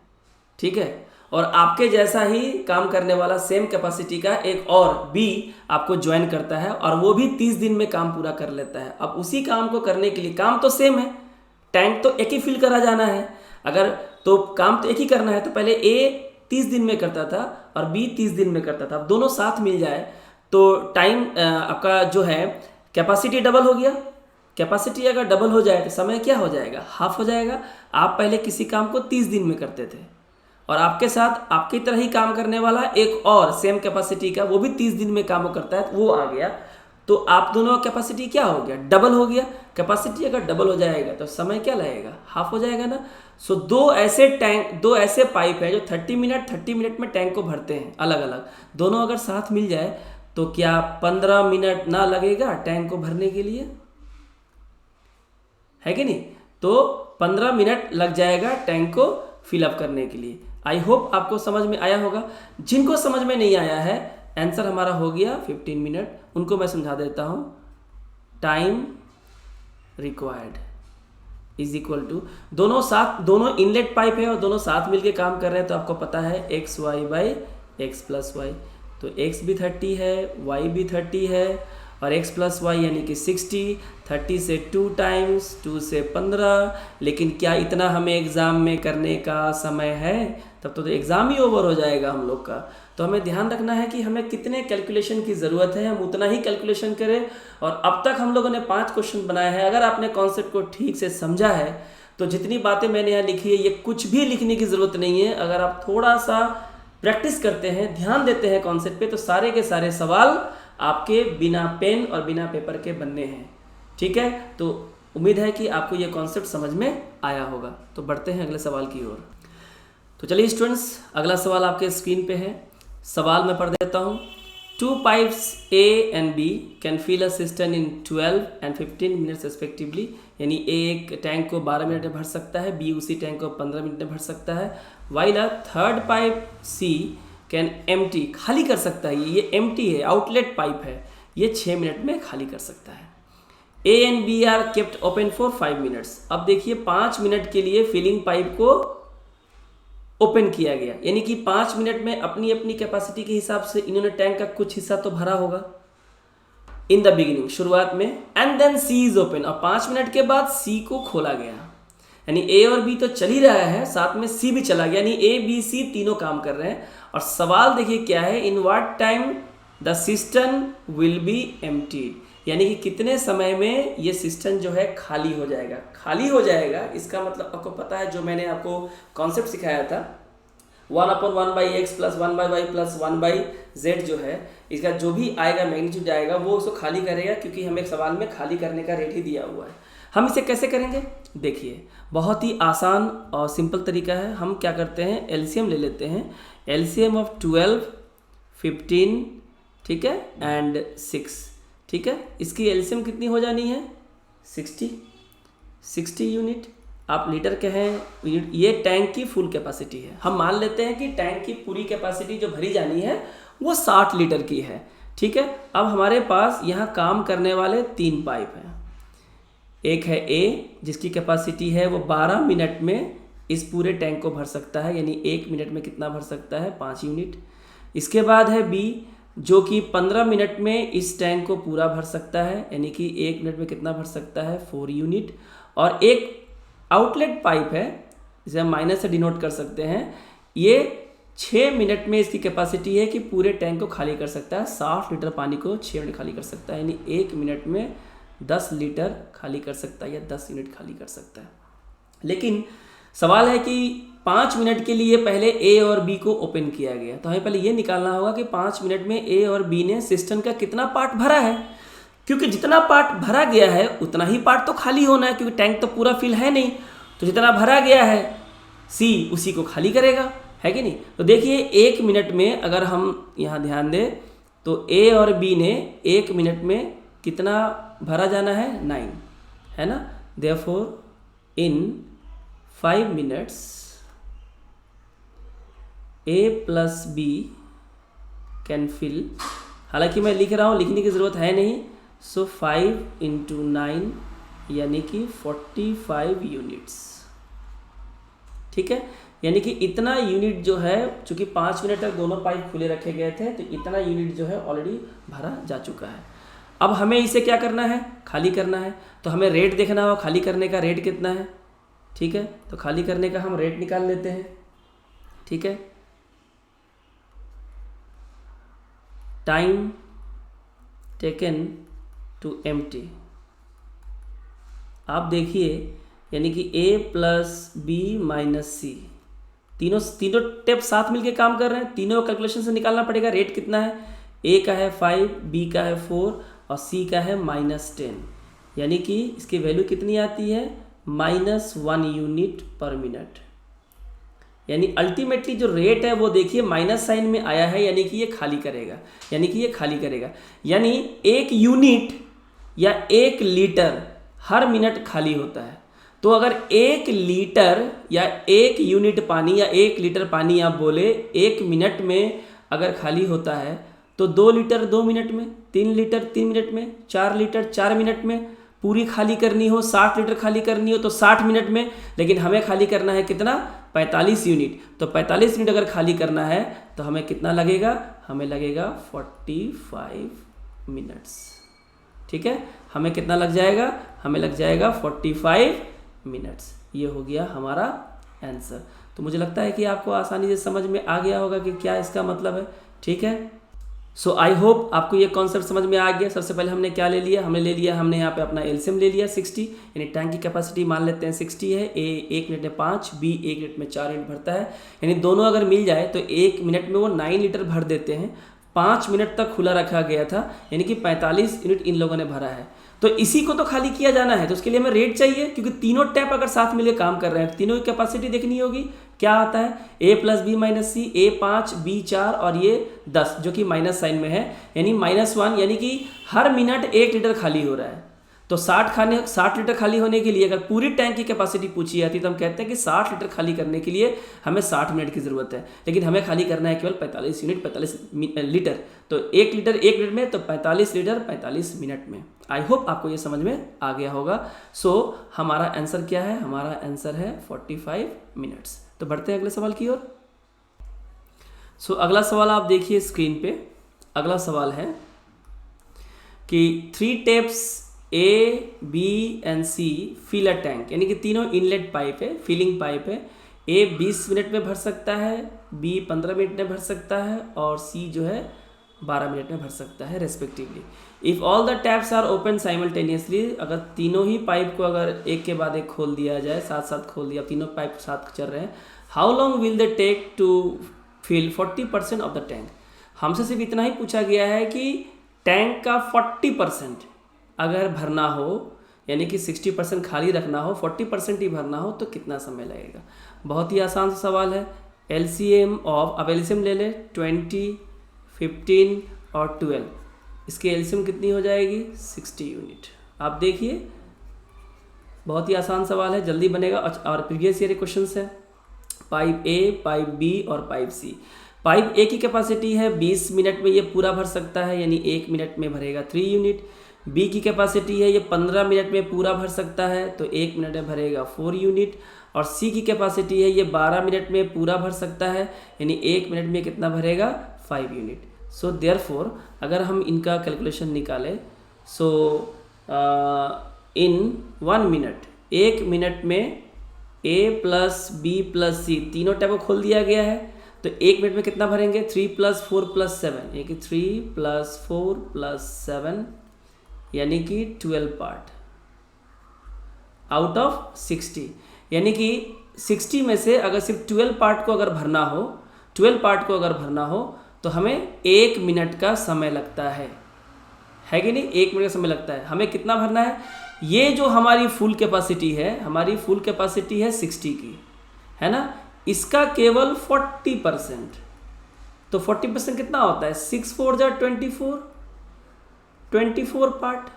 ठीक है, और आपके जैसा ही काम करने वाला सेम कैपेसिटी का एक और बी आपको ज्वाइन करता है और वो भी 30 दिन में काम पूरा कर लेता है। अब उसी काम को करने के लिए काम तो सेम है, टैंक तो एक ही फिल करा जाना है, अगर तो काम तो एक ही करना है। तो पहले ए 30 दिन में करता था और बी 30 दिन में करता था। अब दोनों साथ मिल जाए तो टाइम आपका जो है कैपेसिटी डबल हो गया। कैपेसिटी अगर डबल हो जाए तो समय क्या हो जाएगा, हाफ हो जाएगा। आप पहले किसी काम को 30 दिन में करते थे और आपके साथ आपकी तरह ही काम करने वाला एक और सेम कैपेसिटी का, वो भी 30 दिन में काम करता है, वो आ गया। तो आप दोनों का कैपेसिटी क्या हो गया, डबल हो गया। कैपेसिटी अगर डबल हो जाएगा तो समय क्या लगेगा, हाफ हो जाएगा ना। सो दो ऐसे पाइप है जो 30 मिनट में टैंक को भरते हैं अलग अलग, दोनों अगर साथ मिल जाए तो क्या 15 मिनट ना लगेगा टैंक को भरने के लिए, है कि नहीं। तो 15 मिनट लग जाएगा टैंक को फिलअप करने के लिए। आई होप आपको समझ में आया होगा। जिनको समझ में नहीं आया है, आंसर हमारा हो गया 15 मिनट, उनको मैं समझा देता हूँ। Time required is equal to, दोनों इनलेट पाइप है और दोनों साथ मिलके काम कर रहे हैं, तो आपको पता है XY/X + Y। तो X भी 30 है, Y भी 30 है, और X + Y यानी कि 60, 30 से 2 टाइम्स, 2 से 15। लेकिन क्या इतना हमें एग्ज़ाम में करने का समय है, तब तो एग्ज़ाम ही ओवर हो जाएगा हम लोग का। तो हमें ध्यान रखना है कि हमें कितने कैलकुलेशन की ज़रूरत है, हम उतना ही कैलकुलेशन करें। और अब तक हम लोगों ने 5 क्वेश्चन बनाए हैं। अगर आपने कॉन्सेप्ट को ठीक से समझा है तो जितनी बातें मैंने यहाँ लिखी है ये कुछ भी लिखने की ज़रूरत नहीं है। अगर आप थोड़ा सा प्रैक्टिस करते हैं, ध्यान देते हैं कॉन्सेप्ट पे, तो सारे के सारे सवाल आपके बिना पेन और बिना पेपर के बनने हैं। ठीक है, तो उम्मीद है कि आपको ये कॉन्सेप्ट समझ में आया होगा। तो बढ़ते हैं अगले सवाल की ओर। तो चलिए स्टूडेंट्स, अगला सवाल आपके स्क्रीन पे है। सवाल मैं पढ़ देता हूँ। Two pipes A and B can fill a cistern in 12 and 15 minutes respectively. यानी A एक टैंक को 12 मिनट में भर सकता है, B उसी टैंक को 15 मिनट में भर सकता है. While a third pipe C can empty, खाली कर सकता है. ये empty है, आउटलेट पाइप है, ये 6 मिनट में खाली कर सकता है. A and B are kept open for 5 minutes. अब देखिए 5 मिनट के लिए फिलिंग पाइप को ओपन किया गया, यानी कि 5 मिनट में अपनी अपनी कैपेसिटी के हिसाब से इन्होंने टैंक का कुछ हिस्सा तो भरा होगा इन द बिगिनिंग, शुरुआत में. And then C is open, और 5 मिनट के बाद सी को खोला गया. यानी ए और बी तो चल ही रहा है, साथ में सी भी चला गया, यानी ए बी सी तीनों काम कर रहे हैं. और सवाल देखिए क्या है, in what time the system will be emptied, यानी कि कितने समय में ये सिस्टम जो है खाली हो जाएगा. खाली हो जाएगा इसका मतलब आपको पता है, जो मैंने आपको कॉन्सेप्ट सिखाया था 1/1/x plus 1/y plus 1/z जो है, इसका जो भी आएगा मैग्नीट्यूड आएगा वो उसको खाली करेगा, क्योंकि हमें सवाल में खाली करने का रेट ही दिया हुआ है. हम इसे कैसे करेंगे, देखिए बहुत ही आसान और सिंपल तरीका है. हम क्या करते हैं, एलसीएम ले लेते हैं. एलसीएम ऑफ 12, 15, ठीक है, एंड 6, ठीक है. इसकी एलसीएम कितनी हो जानी है, 60 यूनिट. आप लीटर कहें यूनिट, ये टैंक की फुल कैपेसिटी है. हम मान लेते हैं कि टैंक की पूरी कैपेसिटी जो भरी जानी है वो 60 लीटर की है, ठीक है. अब हमारे पास यहाँ काम करने वाले 3 पाइप हैं. एक है ए जिसकी कैपेसिटी है वो 12 मिनट में इस पूरे टैंक को भर सकता है, यानी 1 मिनट में कितना भर सकता है, 5 यूनिट. इसके बाद है बी जो कि 15 मिनट में इस टैंक को पूरा भर सकता है, यानी कि 1 मिनट में कितना भर सकता है, 4 यूनिट. और एक आउटलेट पाइप है, इसे हम माइनस से डिनोट कर सकते हैं, ये 6 मिनट में इसकी कैपेसिटी है कि पूरे टैंक को खाली कर सकता है. 60 लीटर पानी को 6 मिनट खाली कर सकता है, यानी 1 मिनट में 10 लीटर खाली कर सकता है या 10 यूनिट खाली कर सकता है. लेकिन सवाल है कि 5 मिनट के लिए पहले ए और बी को ओपन किया गया, तो हमें पहले ये निकालना होगा कि 5 मिनट में ए और बी ने सिस्टम का कितना पार्ट भरा है, क्योंकि जितना पार्ट भरा गया है उतना ही पार्ट तो खाली होना है, क्योंकि टैंक तो पूरा फिल है नहीं. तो जितना भरा गया है सी उसी को खाली करेगा, है कि नहीं. तो देखिए 1 मिनट में अगर हम यहाँ ध्यान दें तो ए और बी ने 1 मिनट में कितना भरा जाना है, 9, है ना. Therefore in 5 minutes A plus B can fill, हालांकि मैं लिख रहा हूँ, लिखने की ज़रूरत है नहीं. सो 5 × 9 यानी कि 45 यूनिट्स, ठीक है. यानी कि इतना यूनिट जो है, चूँकि 5 मिनट तक दोनों पाइप खुले रखे गए थे, तो इतना यूनिट जो है ऑलरेडी भरा जा चुका है. अब हमें इसे क्या करना है, खाली करना है. तो हमें रेट देखना हो, खाली करने का रेट कितना है, ठीक है. तो खाली करने का हम रेट निकाल लेते हैं, ठीक है. टाइम टेकन टू एम्प्टी, आप देखिए, यानी कि ए प्लस बी माइनस सी, तीनों टेप साथ मिलके काम कर रहे हैं. तीनों कैलकुलेशन से निकालना पड़ेगा रेट कितना है. ए का है 5, बी का है 4 और सी का है -10, यानी कि इसकी वैल्यू कितनी आती है, -1 यूनिट पर मिनट. यानी अल्टीमेटली जो रेट है वो देखिए माइनस साइन में आया है, यानी कि ये खाली करेगा, यानी कि ये खाली करेगा. यानी 1 यूनिट या 1 लीटर हर मिनट खाली होता है. तो अगर 1 लीटर या 1 यूनिट पानी या 1 लीटर पानी आप बोले 1 मिनट में अगर खाली होता है, तो 2 लीटर 2 मिनट में, 3 लीटर 3 मिनट में, 4 लीटर 4 मिनट में पूरी खाली करनी हो, 60 लीटर खाली करनी हो तो 60 मिनट में. लेकिन हमें खाली करना है कितना, 45 यूनिट. तो 45 यूनिट अगर खाली करना है तो हमें कितना लगेगा, हमें लगेगा 45 मिनट्स, ठीक है. हमें कितना लग जाएगा, हमें लग जाएगा 45 मिनट्स. ये हो गया हमारा आंसर. तो मुझे लगता है कि आपको आसानी से समझ में आ गया होगा कि क्या इसका मतलब है, ठीक है. सो आई होप आपको ये कॉन्सेप्ट समझ में आ गया. सबसे पहले हमने क्या ले लिया, हमने यहाँ पे अपना एलसीएम ले लिया 60, यानी टैंक की कैपेसिटी मान लेते हैं 60 है. ए 1 मिनट में 5, बी 1 मिनट में 4 यूनिट भरता है, यानी दोनों अगर मिल जाए तो 1 मिनट में वो 9 लीटर भर देते हैं. 5 मिनट तक खुला रखा गया था, यानी कि 45 यूनिट इन लोगों ने भरा है. तो इसी को तो खाली किया जाना है, तो उसके लिए हमें रेट चाहिए, क्योंकि तीनों टैप अगर साथ मिलकर काम कर रहे हैं, तीनों की कैपेसिटी देखनी होगी. क्या आता है A+B-C, A5, B4 और ये 10 जो कि माइनस साइन में है, यानी -1, यानी कि हर मिनट 1 लीटर खाली हो रहा है। तो 60 लीटर खाली होने के लिए अगर पूरी टैंक की कैपेसिटी पूछी जाती तो हम कहते हैं कि 60 लीटर खाली करने के लिए हमें 60 मिनट की ज़रूरत है, लेकिन हमें खाली करना है केवल 45 यूनिट 45 लीटर। तो 1 लीटर 1 मिनट में, तो 45 लीटर 45 मिनट में। आई होप आपको ये समझ में आ गया होगा। सो हमारा आंसर क्या है? हमारा आंसर है 45 मिनट्स। तो बढ़ते हैं अगले सवाल की ओर। सो अगला सवाल आप देखिए स्क्रीन पे। अगला सवाल है कि 3 taps A, B and C fill a tank, यानी कि तीनों इनलेट पाइप है, फिलिंग पाइप है। A 20 मिनट में भर सकता है, B 15 मिनट में भर सकता है और C जो है 12 मिनट में भर सकता है respectively. If all the taps are open simultaneously, अगर तीनों ही पाइप को अगर एक के बाद एक खोल दिया जाए, साथ साथ खोल दिया, तीनों पाइप साथ चल रहे हैं, how long will they take to fill 40% of the tank. हमसे सिर्फ इतना ही पूछा गया है कि टैंक का 40% अगर भरना हो, यानी कि 60% खाली रखना हो, 40% ही भरना हो, तो कितना समय लगेगा। बहुत ही आसान सा सवाल है। LCM ऑफ, अब LCM ले लें 20, 15 और 12, इसकी LCM कितनी हो जाएगी? 60 यूनिट। आप देखिए बहुत ही आसान सवाल है, जल्दी बनेगा। और प्रीवियस ईयर क्वेश्चन है। पाइप A, पाइप B और पाइप C। पाइप A की कैपेसिटी है 20 मिनट में ये पूरा भर सकता है, यानी 1 मिनट में भरेगा 3 यूनिट। B की कैपेसिटी है ये 15 मिनट में पूरा भर सकता है, तो 1 मिनट में भरेगा 4 यूनिट। और C की कैपेसिटी है ये 12 मिनट में पूरा भर सकता है, यानी 1 मिनट में कितना भरेगा? 5 यूनिट। सो देयरफॉर अगर हम इनका कैलकुलेशन निकालें, सो इन 1 मिनट, 1 मिनट में A plus B plus C तीनों टैप को खोल दिया गया है, तो 1 मिनट में कितना भरेंगे? 3 + 4 + 7, यानी कि 3 + 4 + 7, यानी कि 12 पार्ट आउट ऑफ 60। यानी कि 60 में से अगर सिर्फ 12 पार्ट को अगर भरना हो, 12 पार्ट को अगर भरना हो, तो हमें 1 मिनट का समय लगता है कि नहीं? 1 मिनट का समय लगता है। हमें कितना भरना है? ये जो हमारी फुल कैपेसिटी है, हमारी फुल कैपेसिटी है 60 की, है ना? इसका केवल 40%, तो 40% कितना होता है? 6 4 जा 24 पार्ट,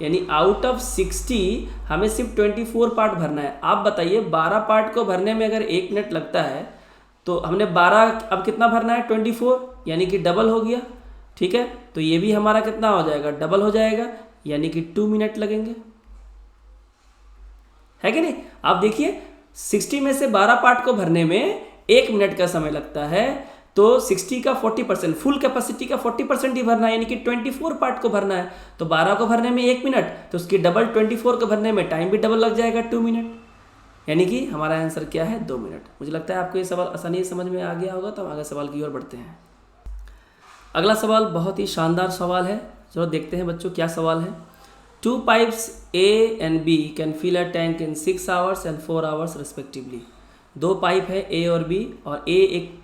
यानी आउट ऑफ 60 हमें सिर्फ 24 पार्ट भरना है। आप बताइए 12 पार्ट को भरने में अगर 1 मिनट लगता है, तो हमने 12 अब कितना भरना है? 24, यानी कि डबल हो गया। ठीक है, तो ये भी हमारा कितना हो जाएगा? डबल हो जाएगा, यानी कि 2 मिनट लगेंगे, है कि नहीं? आप देखिए 60 में से 12 पार्ट को भरने में 1 मिनट का समय लगता है, तो 60 का 40%, फुल कैपेसिटी का 40% ही भरना है, यानी कि 24 पार्ट को भरना है। तो 12 को भरने में 1 मिनट, तो उसकी डबल 24 को भरने में टाइम भी डबल लग जाएगा, 2 मिनट, यानी कि हमारा आंसर क्या है? 2 मिनट। मुझे लगता है आपको ये सवाल आसानी से समझ में आ गया होगा। तो हम आगे सवाल की ओर बढ़ते हैं। अगला सवाल बहुत ही शानदार सवाल है, चलो देखते हैं बच्चों क्या सवाल है। 2 pipes A and B can fill a tank in 6 hours and 4 hours respectively। 2 pipe है A और B, और A एक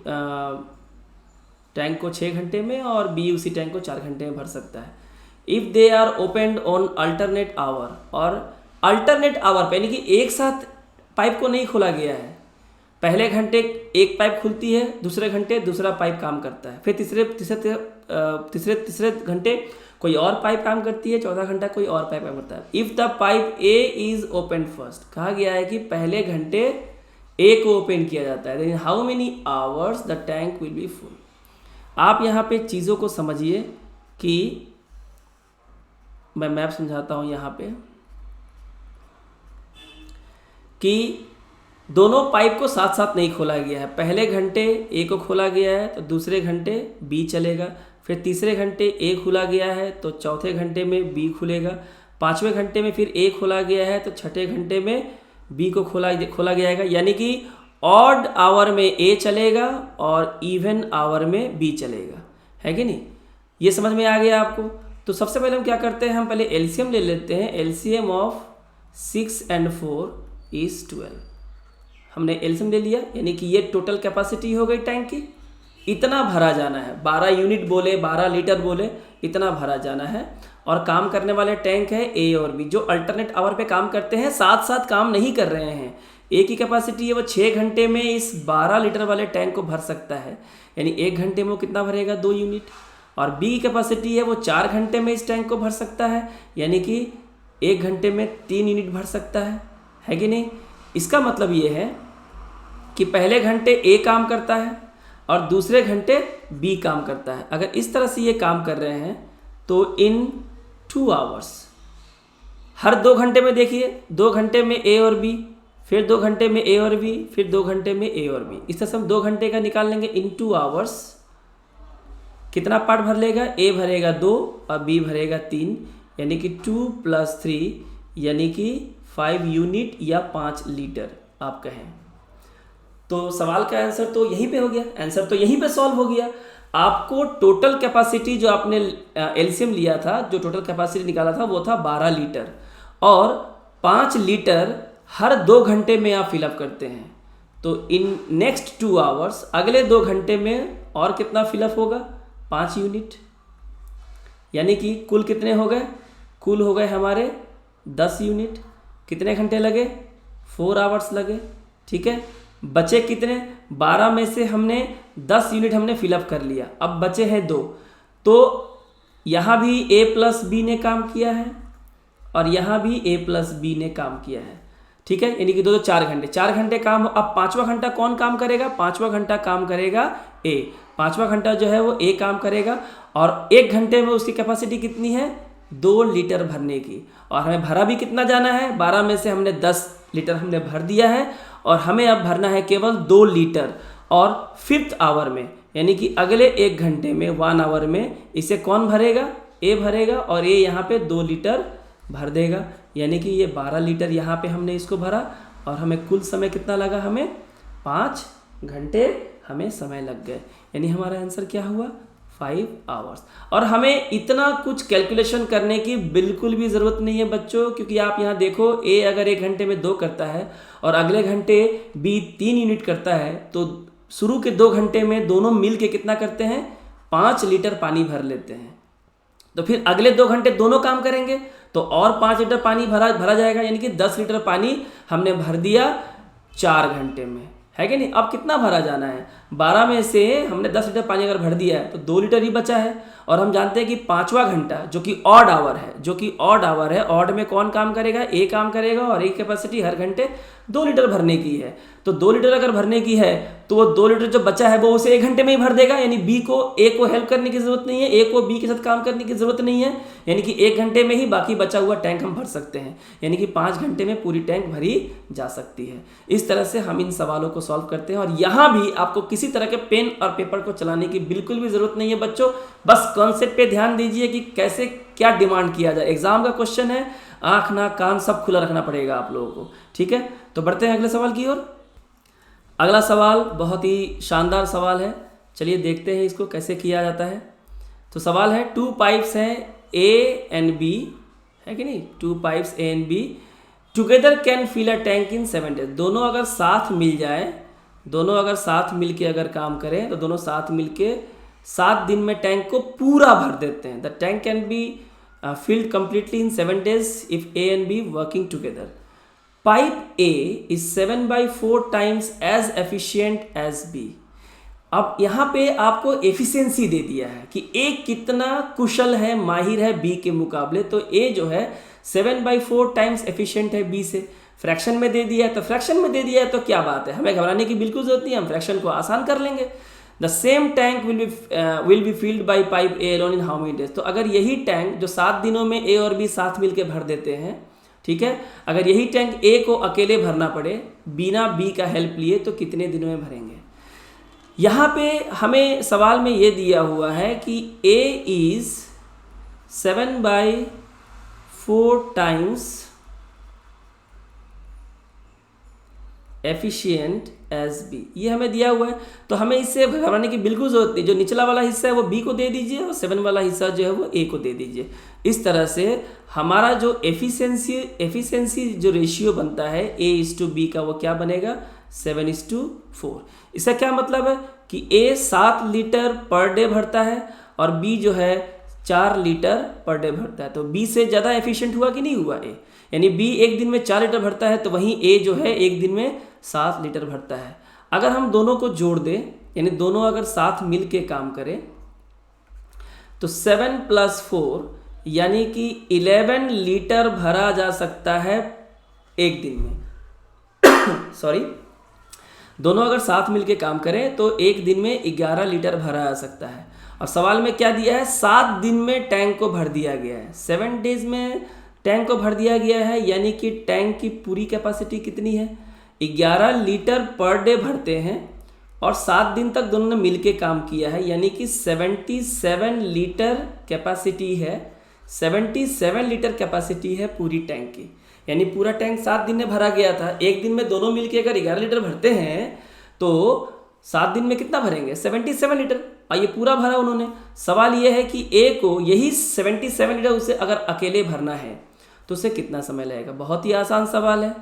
टैंक को 6 घंटे में और B उसी टैंक को 4 घंटे में भर सकता है। If they are opened on alternate hour, और अल्टरनेट आवर पे यानी कि एक साथ पाइप को नहीं खोला गया है। पहले घंटे एक पाइप खुलती है, दूसरे घंटे दूसरा पाइप काम करता है, फिर तीसरे घंटे कोई और पाइप काम करती है, चौथा घंटा कोई और पाइप काम करता है। If the pipe A is open first, कहा गया है कि पहले घंटे A को ओपन किया जाता है, then how many hours the tank will be full. आप यहाँ पे चीज़ों को समझिए कि मैं मैप समझाता हूँ यहाँ पे, कि दोनों पाइप को साथ साथ नहीं खोला गया है। पहले घंटे A को खोला गया है, तो दूसरे घंटे B चलेगा, फिर तीसरे घंटे A खुला गया है, तो चौथे घंटे में B खुलेगा, 5वें घंटे में फिर A खोला गया है, तो छठे घंटे में B को खोला गया है। यानी कि ऑड आवर में A चलेगा और इवन आवर में B चलेगा, है कि नहीं? ये समझ में आ गया आपको? तो सबसे पहले हम क्या करते हैं, हम पहले एलसीएम ले लेते हैं। LCM of 6 and 4 is 12। हमने एलसीएम ले लिया, यानी कि ये टोटल कैपेसिटी हो गई टैंक की। इतना भरा जाना है, 12 यूनिट बोले, 12 लीटर बोले, इतना भरा जाना है। और काम करने वाले टैंक है A और B, जो अल्टरनेट आवर पे काम करते हैं, साथ साथ काम नहीं कर रहे हैं। ए की कैपेसिटी है वो 6 घंटे में इस 12 लीटर वाले टैंक को भर सकता है, यानी 1 घंटे में वो कितना भरेगा, 2 यूनिट। और बी की कैपेसिटी है वो 4 घंटे में इस टैंक को भर सकता है, यानी कि 1 घंटे में 3 यूनिट भर सकता है कि नहीं। इसका मतलब ये है कि पहले घंटे ए काम करता है और दूसरे घंटे बी काम करता है। अगर इस तरह से ये काम कर रहे हैं तो इन 2 आवर्स, हर 2 घंटे में देखिए, 2 घंटे में ए और बी, फिर 2 घंटे में ए और बी, फिर 2 घंटे में ए और बी। इस तरह से हम 2 घंटे का निकाल लेंगे। इन 2 आवर्स कितना पार्ट भर लेगा, ए भरेगा 2 और बी भरेगा 3, यानी कि 2 + 3 यानी कि 5 यूनिट या 5 लीटर आप कहें। तो सवाल का आंसर तो यहीं पे हो गया, आंसर तो यहीं पे सॉल्व हो गया। आपको टोटल कैपेसिटी जो आपने एलसीएम लिया था, जो टोटल कैपेसिटी निकाला था वो था 12 लीटर, और 5 लीटर हर 2 घंटे में आप फिलअप करते हैं। तो इन नेक्स्ट 2 आवर्स, अगले 2 घंटे में और कितना फिलअप होगा, 5 यूनिट, यानी कि कुल कितने हो गए, कुल हो गए हमारे 10 यूनिट। कितने घंटे लगे, 4 आवर्स लगे, ठीक है। बचे कितने, 12 में से हमने 10 यूनिट हमने फिलअप कर लिया, अब बचे हैं 2। तो यहाँ भी a + b ने काम किया है और यहाँ भी a + b ने काम किया है, ठीक है। यानी कि 2 4 घंटे, 4 घंटे काम। अब 5वां घंटा कौन काम करेगा, 5वां घंटा काम करेगा a, 5वां घंटा जो है वो a काम करेगा। और 1 घंटे में उसकी कैपेसिटी कितनी है, 2 लीटर भरने की। और हमें भरा भी कितना जाना है, 12 में से हमने 10 लीटर हमने भर दिया है और हमें अब भरना है केवल 2 लीटर। और 5th आवर में, यानी कि अगले 1 घंटे में, 1 आवर में, इसे कौन भरेगा, ए भरेगा, और ए यहाँ पे 2 लीटर भर देगा। यानी कि ये 12 लीटर यहाँ पे हमने इसको भरा और हमें कुल समय कितना लगा, हमें 5 घंटे हमें समय लग गए। यानी हमारा आंसर क्या हुआ, 5 आवर्स। और हमें इतना कुछ कैलकुलेशन करने की बिल्कुल भी ज़रूरत नहीं है बच्चों, क्योंकि आप यहाँ देखो, ए अगर 1 घंटे में 2 करता है और अगले घंटे बी 3 यूनिट करता है, तो शुरू के 2 घंटे में दोनों मिल के कितना करते हैं, 5 लीटर पानी भर लेते हैं। तो फिर अगले 2 घंटे दोनों काम करेंगे तो और 5 लीटर पानी भरा जाएगा, यानी कि 10 लीटर पानी हमने भर दिया 4 घंटे में, है कि नहीं। अब कितना भरा जाना है, 12 में से हमने 10 लीटर पानी अगर भर दिया है तो 2 लीटर ही बचा है। और हम जानते हैं कि 5वां घंटा जो कि ऑड आवर है, ऑड में कौन काम करेगा, ए काम करेगा, और ए कैपेसिटी हर घंटे 2 लीटर भरने की है। तो 2 लीटर अगर भरने की है तो वो 2 लीटर जो बचा है वो उसे 1 घंटे में ही भर देगा। यानी बी को ए को हेल्प करने की जरूरत नहीं है, ए को बी के साथ काम करने की जरूरत नहीं है। यानी कि 1 घंटे में ही बाकी बचा हुआ टैंक हम भर सकते हैं, यानी कि 5 घंटे में पूरी टैंक भरी जा सकती है। इस तरह से हम इन सवालों को सॉल्व करते हैं। और यहाँ भी आपको किसी तरह के पेन और पेपर को चलाने की बिल्कुल भी जरूरत नहीं है बच्चों, बस कॉन्सेप्ट पे ध्यान दीजिए कि कैसे क्या डिमांड किया जाए। एग्जाम का क्वेश्चन है, आंख नाक कान सब खुला रखना पड़ेगा आप लोगों को, ठीक है। तो बढ़ते हैं अगले सवाल की ओर। अगला सवाल बहुत ही शानदार सवाल है, चलिए देखते हैं इसको कैसे किया जाता है। तो सवाल है, 2 पाइप्स हैं ए एंड बी, है कि नहीं, 2 pipes A and B together can fill a tank in 7 days। दोनों अगर साथ मिल जाए, दोनों अगर साथ मिल के अगर काम करें तो दोनों साथ मिल के 7 दिन में टैंक को पूरा भर देते हैं। The tank can be filled completely in 7 days if A and B working together. Pipe A is 7/4 times as efficient as B. अब यहाँ पे आपको एफिशिएंसी दे दिया है कि A कितना कुशल है, माहिर है B के मुकाबले। तो A जो है 7/4 टाइम्स एफिशिएंट है B से। फ्रैक्शन में दे दिया है, तो फ्रैक्शन में दे दिया है तो क्या बात है, हमें घबराने की बिल्कुल जरूरत नहीं है, हम फ्रैक्शन को आसान कर लेंगे। The same tank will be filled by pipe A alone in how many days. तो अगर यही टैंक जो 7 दिनों में ए और बी साथ मिलके भर देते हैं, ठीक है, अगर यही टैंक ए को अकेले भरना पड़े बिना बी का हेल्प लिए तो कितने दिनों में भरेंगे। यहाँ पे हमें सवाल में ये दिया हुआ है कि A is 7/4 times efficient as B, ये हमें दिया हुआ है। तो हमें इससे घबराने की बिल्कुल जरूरत नहीं, जो निचला वाला हिस्सा है वो बी को दे दीजिए और 7 वाला हिस्सा जो है वो ए को दे दीजिए। इस तरह से हमारा जो एफिशिएंसी जो रेशियो बनता है A/B का, वो क्या बनेगा, 7/4। इसका क्या मतलब है कि ए 7 लीटर पर डे भरता है और बी जो है 4 लीटर पर डे भरता है। तो बी से ज़्यादा एफिशिएंट हुआ कि नहीं हुआ ए। यानी बी एक दिन में 4 लीटर भरता है तो वहीं ए जो है एक दिन में 7 लीटर भरता है। अगर हम दोनों को जोड़ दें, यानी दोनों अगर साथ मिल के काम करें, तो 7 + 4 यानी कि 11 लीटर भरा जा सकता है एक दिन में। सॉरी, दोनों अगर साथ मिलके काम करें तो एक दिन में 11 लीटर भरा जा सकता है। और सवाल में क्या दिया है, 7 दिन में टैंक को भर दिया गया है, 7 डेज में टैंक को भर दिया गया है, यानी कि टैंक की पूरी कैपेसिटी कितनी है, 11 लीटर पर डे भरते हैं और 7 दिन तक दोनों ने मिलके काम किया है, यानी कि 77 लीटर कैपेसिटी है, 77 लीटर कैपेसिटी है पूरी टैंक की। यानी पूरा टैंक 7 दिन में भरा गया था, एक दिन में दोनों मिलके अगर 11 लीटर भरते हैं तो 7 दिन में कितना भरेंगे, 77 लीटर। और ये पूरा भरा उन्होंने। सवाल ये है कि ए को यही 77 लीटर उसे अगर अकेले भरना है तो उसे कितना समय लगेगा। बहुत ही आसान सवाल है,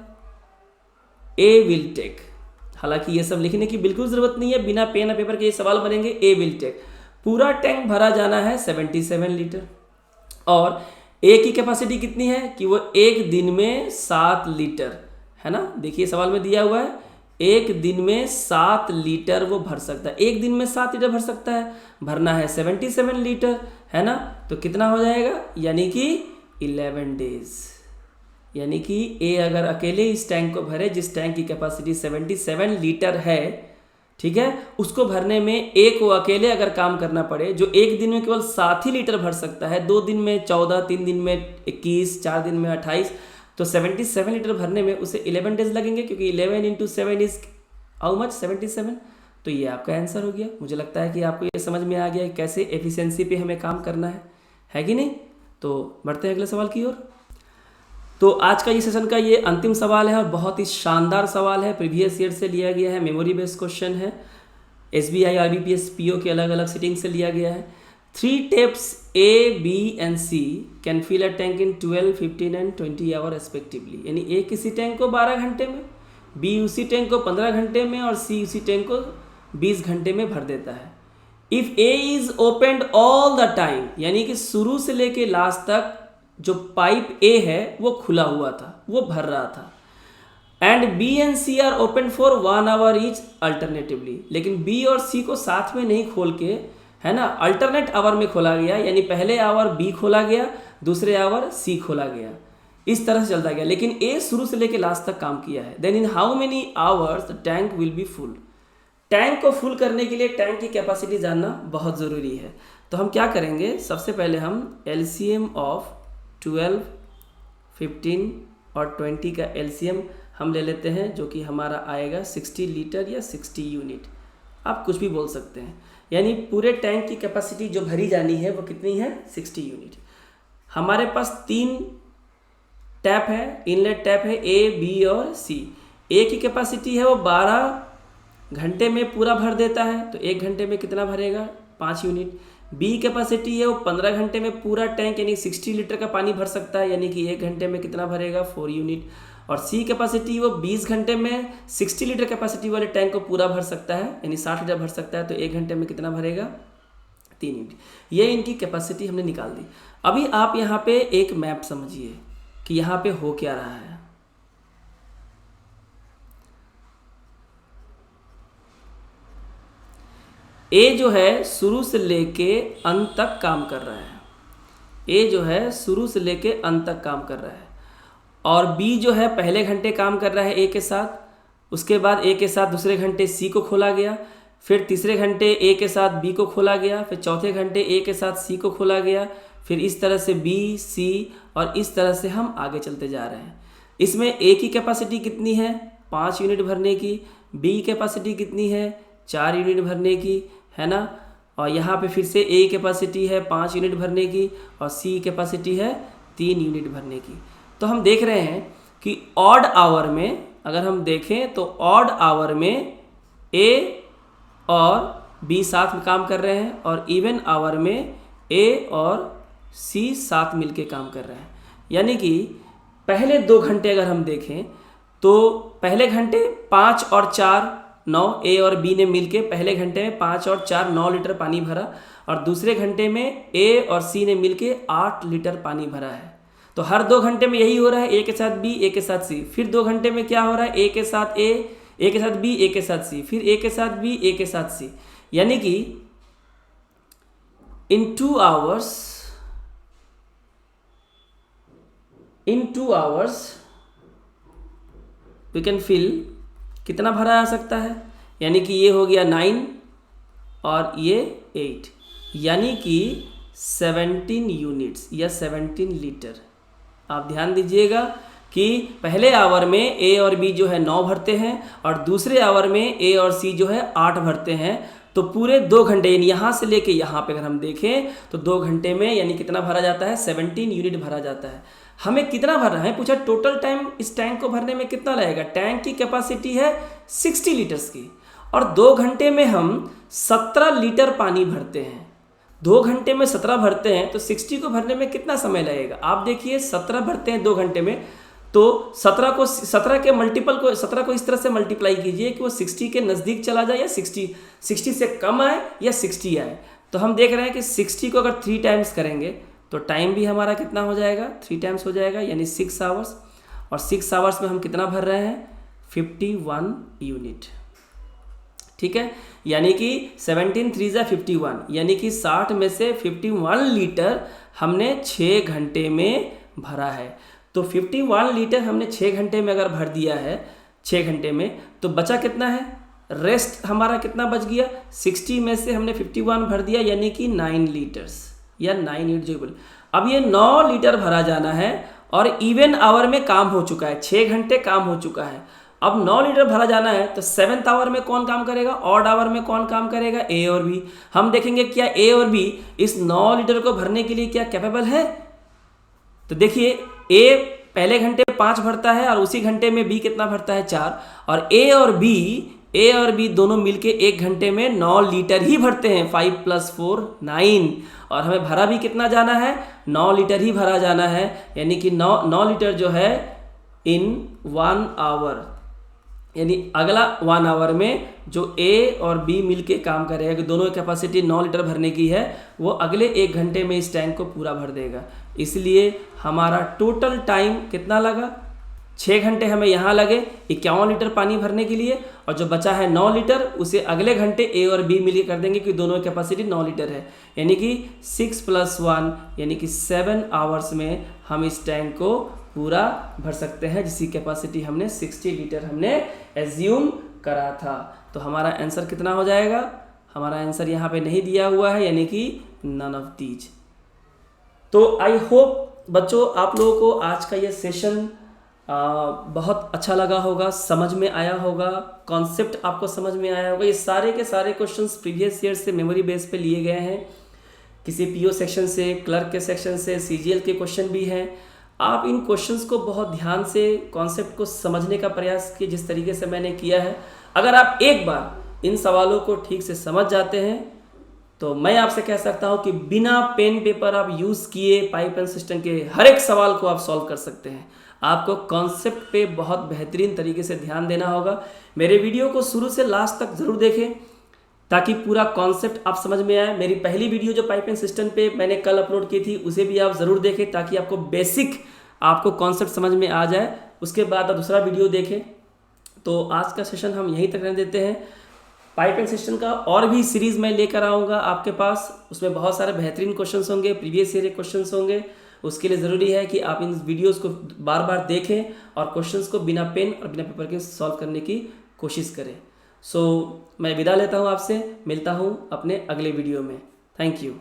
ए विल टेक। हालांकि ये सब लिखने की बिल्कुल ज़रूरत नहीं है, बिना पेन और पेपर के ये सवाल बनेंगे। ए विल टेक, पूरा टैंक भरा जाना है 77 लीटर और ए की कैपेसिटी कितनी है कि वो एक दिन में 7 लीटर, है ना। देखिए सवाल में दिया हुआ है एक दिन में 7 लीटर वो भर सकता है, एक दिन में 7 लीटर भर सकता है, भरना है 77 लीटर, है ना। तो कितना हो जाएगा, यानी कि 11 डेज। यानी कि ए अगर अकेले इस टैंक को भरे, जिस टैंक की कैपेसिटी 77 लीटर है, ठीक है, उसको भरने में ए को अकेले अगर काम करना पड़े, जो एक दिन में केवल 7 ही लीटर भर सकता है, 2 दिन में 14, 3 दिन में 21, 4 दिन में 28, तो 77 लीटर भरने में उसे 11 डेज लगेंगे, क्योंकि 11 × 7 इज हाउ मच, 77। तो ये आपका आंसर हो गया। मुझे लगता है कि आपको ये समझ में आ गया कैसे एफिशिएंसी पे हमें काम करना है कि नहीं। तो बढ़ते हैं अगले सवाल की ओर। तो आज का ये सेशन का ये अंतिम सवाल है और बहुत ही शानदार सवाल है, प्रीवियस ईयर से लिया गया है, मेमोरी बेस्ड क्वेश्चन है, SBI, RBPS, PO के अलग अलग सिटिंग से लिया गया है। 3 taps A, B and C can fill a tank in 12, 15 and 20 hours respectively। यानी A किसी टैंक को 12 घंटे में, B उसी टैंक को 15 घंटे में और C उसी टैंक को 20 घंटे में भर देता है। If A is opened all the time, यानी कि शुरू से लेके लास्ट तक जो पाइप A है वो खुला हुआ था, वो भर रहा था, and B and C are open for 1 hour each alternatively. लेकिन B और C को साथ में नहीं खोल के, है ना, अल्टरनेट आवर में खोला गया, यानी पहले आवर B खोला गया, दूसरे आवर C खोला गया, इस तरह से चलता गया। लेकिन A शुरू से लेके लास्ट तक काम किया है। Then in how many hours the tank will be full. Tank को फुल करने के लिए टैंक की कैपेसिटी जानना बहुत ज़रूरी है। तो हम क्या करेंगे, सबसे पहले हम LCM ऑफ 12, 15 और 20 का LCM हम ले लेते हैं, जो कि हमारा आएगा 60 लीटर या 60 यूनिट, आप कुछ भी बोल सकते हैं। यानी पूरे टैंक की कैपेसिटी जो भरी जानी है वो कितनी है, 60 यूनिट। हमारे पास 3 टैप है, इनलेट टैप है, A, B और C। A की कैपेसिटी है वो 12 घंटे में पूरा भर देता है, तो 1 घंटे में कितना भरेगा, 5 यूनिट। B कैपेसिटी है वो 15 घंटे में पूरा टैंक यानी 60 लीटर का पानी भर सकता है, यानी कि 1 घंटे में कितना भरेगा, 4 यूनिट। और C कैपेसिटी वो 20 घंटे में 60 लीटर कैपेसिटी वाले टैंक को पूरा भर सकता है, यानी 60 लीटर भर सकता है, तो 1 घंटे में कितना भरेगा, 3 यूनिट। ये इनकी कैपेसिटी हमने निकाल दी। अभी आप यहाँ पे एक मैप समझिए कि यहाँ पे हो क्या रहा है। A जो है शुरू से लेके अंत तक काम कर रहा है, A जो है शुरू से लेके अंत तक काम कर रहा है, और B जो है पहले घंटे काम कर रहा है A के साथ, उसके बाद A के साथ दूसरे घंटे C को खोला गया, फिर तीसरे घंटे A के साथ B को खोला गया, फिर चौथे घंटे A के साथ C को खोला गया, फिर इस तरह से B, C और इस तरह से हम आगे चलते जा रहे हैं। इसमें A की कैपेसिटी कितनी है, 5 यूनिट भरने की, B कैपेसिटी कितनी है, 4 यूनिट भरने की, है ना। और यहाँ पे फिर से A कैपेसिटी है 5 यूनिट भरने की और C कैपेसिटी है 3 यूनिट भरने की। तो हम देख रहे हैं कि ऑड आवर में अगर हम देखें तो ऑड आवर में A और B साथ में काम कर रहे हैं और इवन आवर में A और C साथ मिलके काम कर रहे हैं। यानी कि पहले 2 घंटे अगर हम देखें तो पहले घंटे 5 और 4 9, A और B ने मिलके पहले घंटे में 5 और 4 9 लीटर पानी भरा, और दूसरे घंटे में A और C ने मिलके 8 लीटर पानी भरा है। तो हर 2 घंटे में यही हो रहा है, ए के साथ बी, ए के साथ सी। फिर 2 घंटे में क्या हो रहा है, ए के साथ ए, ए के साथ बी, ए के साथ सी, फिर ए के साथ बी, ए के साथ सी। यानी कि इन 2 आवर्स वी कैन फिल, कितना भरा जा सकता है, यानी कि ये हो गया 9 और ये 8, यानी कि 17 यूनिट्स या 17 लीटर। आप ध्यान दीजिएगा कि पहले आवर में ए और बी जो है 9 भरते हैं और दूसरे आवर में ए और सी जो है 8 भरते हैं। तो पूरे 2 घंटे, यानी यहाँ से लेके यहाँ पे अगर हम देखें तो 2 घंटे में यानी कितना भरा जाता है, 17 यूनिट भरा जाता है। हमें कितना भरना है पूछा, टोटल टाइम इस टैंक को भरने में कितना लगेगा। टैंक की कैपेसिटी है 60 लीटर्स की और 2 घंटे में हम 17 लीटर पानी भरते हैं। 2 घंटे में 17 भरते हैं तो 60 को भरने में कितना समय लगेगा। आप देखिए 17 भरते हैं 2 घंटे में, तो 17 के मल्टीपल को 17 को इस तरह से मल्टीप्लाई कीजिए कि वो 60 के नज़दीक चला जाए या 60 से कम आए या 60 आए। तो हम देख रहे हैं कि 60 को अगर 3 टाइम्स करेंगे तो टाइम भी हमारा कितना हो जाएगा, 3 टाइम्स हो जाएगा, यानी 6 आवर्स। और 6 आवर्स में हम कितना भर रहे हैं, 51 यूनिट। ठीक है, यानी कि 17 3 × 51, यानी कि 60 में से 51 लीटर हमने 6 घंटे में भरा है। तो 51 लीटर हमने 6 घंटे में अगर भर दिया है, 6 घंटे में, तो बचा कितना है, रेस्ट हमारा कितना बच गया, 60 में से हमने 51 भर दिया, यानी कि 9 लीटर्स या 9 यूनिट जो बोले। अब ये 9 लीटर भरा जाना है और इवन आवर में काम हो चुका है, 6 घंटे काम हो चुका है। अब 9 लीटर भरा जाना है तो 7th आवर में कौन काम करेगा, ऑड आवर में कौन काम करेगा, ए और बी। हम देखेंगे क्या ए और बी इस 9 लीटर को भरने के लिए क्या कैपेबल है। तो देखिए ए पहले घंटे 5 भरता है और उसी घंटे में बी कितना भरता है, 4। और ए और बी दोनों मिलके 1 घंटे में 9 लीटर ही भरते हैं, 5 + 4 9। और हमें भरा भी कितना जाना है, 9 लीटर ही भरा जाना है, यानी कि 9 लीटर जो है इन 1 आवर, यानी अगला 1 आवर में जो ए और बी मिलके काम करेगा कि दोनों की कैपेसिटी 9 लीटर भरने की है, वो अगले 1 घंटे में इस टैंक को पूरा भर देगा। इसलिए हमारा टोटल टाइम कितना लगा, 6 घंटे हमें यहाँ लगे 51 लीटर पानी भरने के लिए, और जो बचा है 9 लीटर उसे अगले घंटे ए और बी मिलके कर देंगे कि दोनों की कैपेसिटी 9 लीटर है, यानी कि 6 + 1 यानी कि 7 आवर्स में हम इस टैंक को पूरा भर सकते हैं, जिसकी कैपेसिटी हमने 60 लीटर हमने एज्यूम करा था। तो हमारा आंसर कितना हो जाएगा, हमारा आंसर यहाँ पे नहीं दिया हुआ है, यानी कि नन ऑफ दीज। तो आई होप बच्चों आप लोगों को आज का ये सेशन बहुत अच्छा लगा होगा, समझ में आया होगा, कॉन्सेप्ट आपको समझ में आया होगा। ये सारे के सारे क्वेश्चंस प्रीवियस ईयर से मेमोरी बेस पे लिए गए हैं, किसी पीओ सेक्शन से, क्लर्क के सेक्शन से, सीजीएल के क्वेश्चन भी हैं। आप इन क्वेश्चंस को बहुत ध्यान से कॉन्सेप्ट को समझने का प्रयास किए, जिस तरीके से मैंने किया है। अगर आप एक बार इन सवालों को ठीक से समझ जाते हैं तो मैं आपसे कह सकता हूं कि बिना पेन पेपर आप यूज़ किए पाइप एंड सिस्टम के हर एक सवाल को आप सॉल्व कर सकते हैं। आपको कॉन्सेप्ट पे बहुत बेहतरीन तरीके से ध्यान देना होगा। मेरे वीडियो को शुरू से लास्ट तक ज़रूर देखें ताकि पूरा कॉन्सेप्ट आप समझ में आए। मेरी पहली वीडियो जो पाइप एंड सिस्टम पे मैंने कल अपलोड की थी उसे भी आप ज़रूर देखें ताकि आपको बेसिक आपको कॉन्सेप्ट समझ में आ जाए। उसके बाद आप दूसरा वीडियो देखें। तो आज का सेशन हम यहीं तक रहने देते हैं। पाइप एंड सिस्टम का और भी सीरीज़ मैं लेकर आऊँगा आपके पास, उसमें बहुत सारे बेहतरीन क्वेश्चंस होंगे, प्रीवियस ईयर के क्वेश्चंस होंगे। उसके लिए ज़रूरी है कि आप इन वीडियोस को बार बार देखें और क्वेश्चंस को बिना पेन और बिना पेपर के सॉल्व करने की कोशिश करें। सो मैं विदा लेता हूँ आपसे, मिलता हूँ अपने अगले वीडियो में। Thank you.